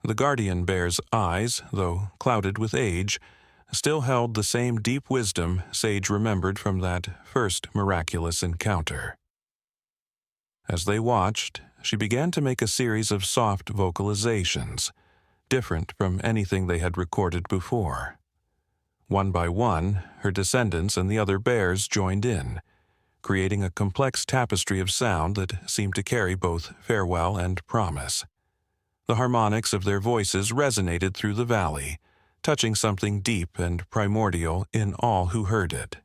The guardian bear's eyes, though clouded with age, still held the same deep wisdom Sage remembered from that first miraculous encounter. As they watched, she began to make a series of soft vocalizations, different from anything they had recorded before. One by one, her descendants and the other bears joined in, creating a complex tapestry of sound that seemed to carry both farewell and promise. The harmonics of their voices resonated through the valley, touching something deep and primordial in all who heard it.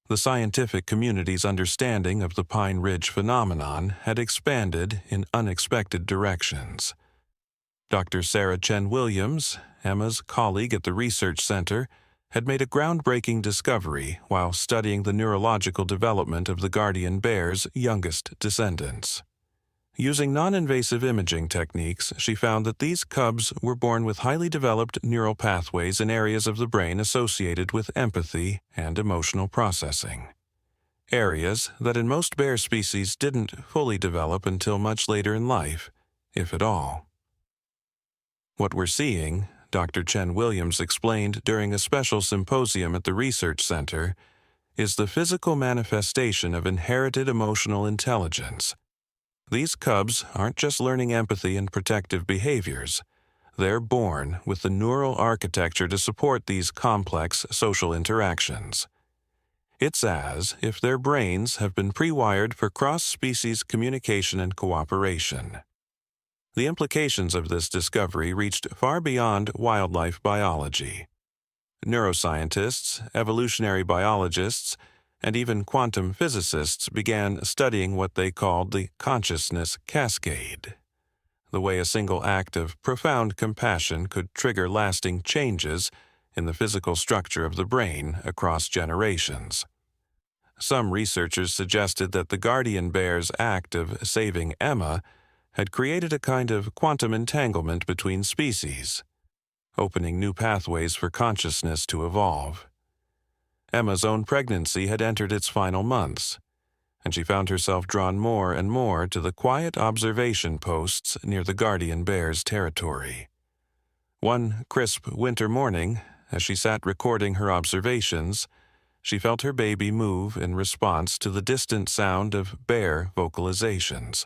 The scientific community's understanding of the Pine Ridge phenomenon had expanded in unexpected directions. Dr. Sarah Chen Williams, Emma's colleague at the research center, had made a groundbreaking discovery while studying the neurological development of the guardian bear's youngest descendants. Using non-invasive imaging techniques, she found that these cubs were born with highly developed neural pathways in areas of the brain associated with empathy and emotional processing. Areas that in most bear species didn't fully develop until much later in life, if at all. What we're seeing, Dr. Chen Williams explained during a special symposium at the research center, is the physical manifestation of inherited emotional intelligence. These cubs aren't just learning empathy and protective behaviors. They're born with the neural architecture to support these complex social interactions. It's as if their brains have been pre-wired for cross-species communication and cooperation. The implications of this discovery reached far beyond wildlife biology. Neuroscientists, evolutionary biologists, and even quantum physicists began studying what they called the consciousness cascade, the way a single act of profound compassion could trigger lasting changes in the physical structure of the brain across generations. Some researchers suggested that the guardian bear's act of saving Emma had created a kind of quantum entanglement between species, opening new pathways for consciousness to evolve. Emma's own pregnancy had entered its final months, and she found herself drawn more and more to the quiet observation posts near the guardian bear's territory. One crisp winter morning, as she sat recording her observations, she felt her baby move in response to the distant sound of bear vocalizations.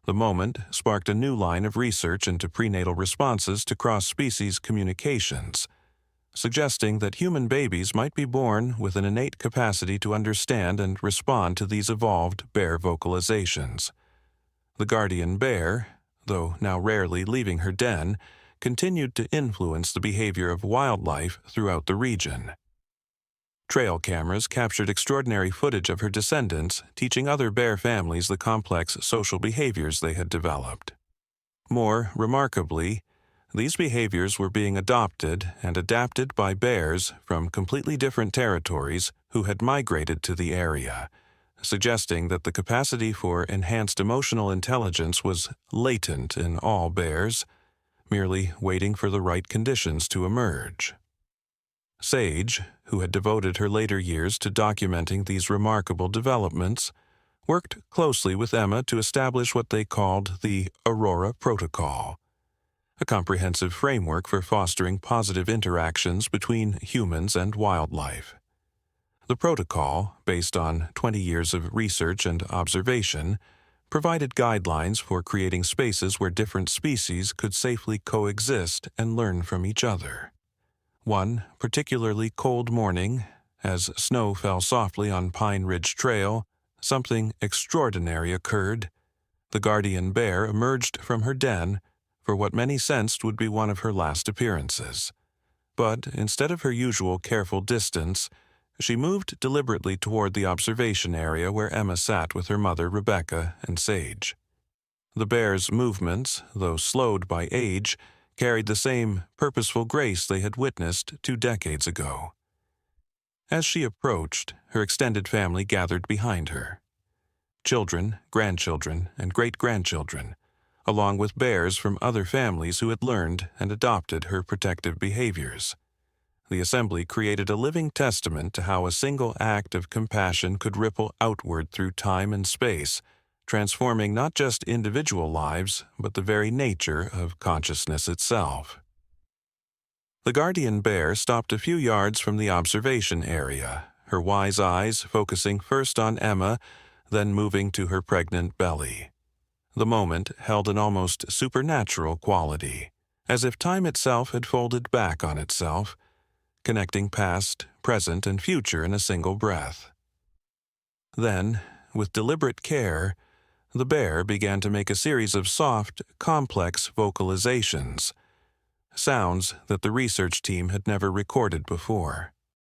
The moment sparked a new line of research into prenatal responses to cross-species communications, suggesting that human babies might be born with an innate capacity to understand and respond to these evolved bear vocalizations. The guardian bear, though now rarely leaving her den, continued to influence the behavior of wildlife throughout the region. Trail cameras captured extraordinary footage of her descendants, teaching other bear families the complex social behaviors they had developed. More remarkably, these behaviors were being adopted and adapted by bears from completely different territories who had migrated to the area, suggesting that the capacity for enhanced emotional intelligence was latent in all bears, merely waiting for the right conditions to emerge. Sage, who had devoted her later years to documenting these remarkable developments, worked closely with Emma to establish what they called the Aurora Protocol, a comprehensive framework for fostering positive interactions between humans and wildlife. The protocol, based on 20 years of research and observation, provided guidelines for creating spaces where different species could safely coexist and learn from each other. One particularly cold morning, as snow fell softly on Pine Ridge Trail, something extraordinary occurred. The guardian bear emerged from her den for what many sensed would be one of her last appearances. But instead of her usual careful distance, she moved deliberately toward the observation area where Emma sat with her mother, Rebecca, and Sage. The bear's movements, though slowed by age, carried the same purposeful grace they had witnessed 2 decades ago. As she approached, her extended family gathered behind her. Children, grandchildren, and great-grandchildren, along with bears from other families who had learned and adopted her protective behaviors. The assembly created a living testament to how a single act of compassion could ripple outward through time and space, transforming not just individual lives, but the very nature of consciousness itself. The guardian bear stopped a few yards from the observation area, her wise eyes focusing first on Emma, then moving to her pregnant belly. The moment held an almost supernatural quality, as if time itself had folded back on itself, connecting past, present, and future in a single breath. Then, with deliberate care, the bear began to make a series of soft, complex vocalizations, sounds that the research team had never recorded before.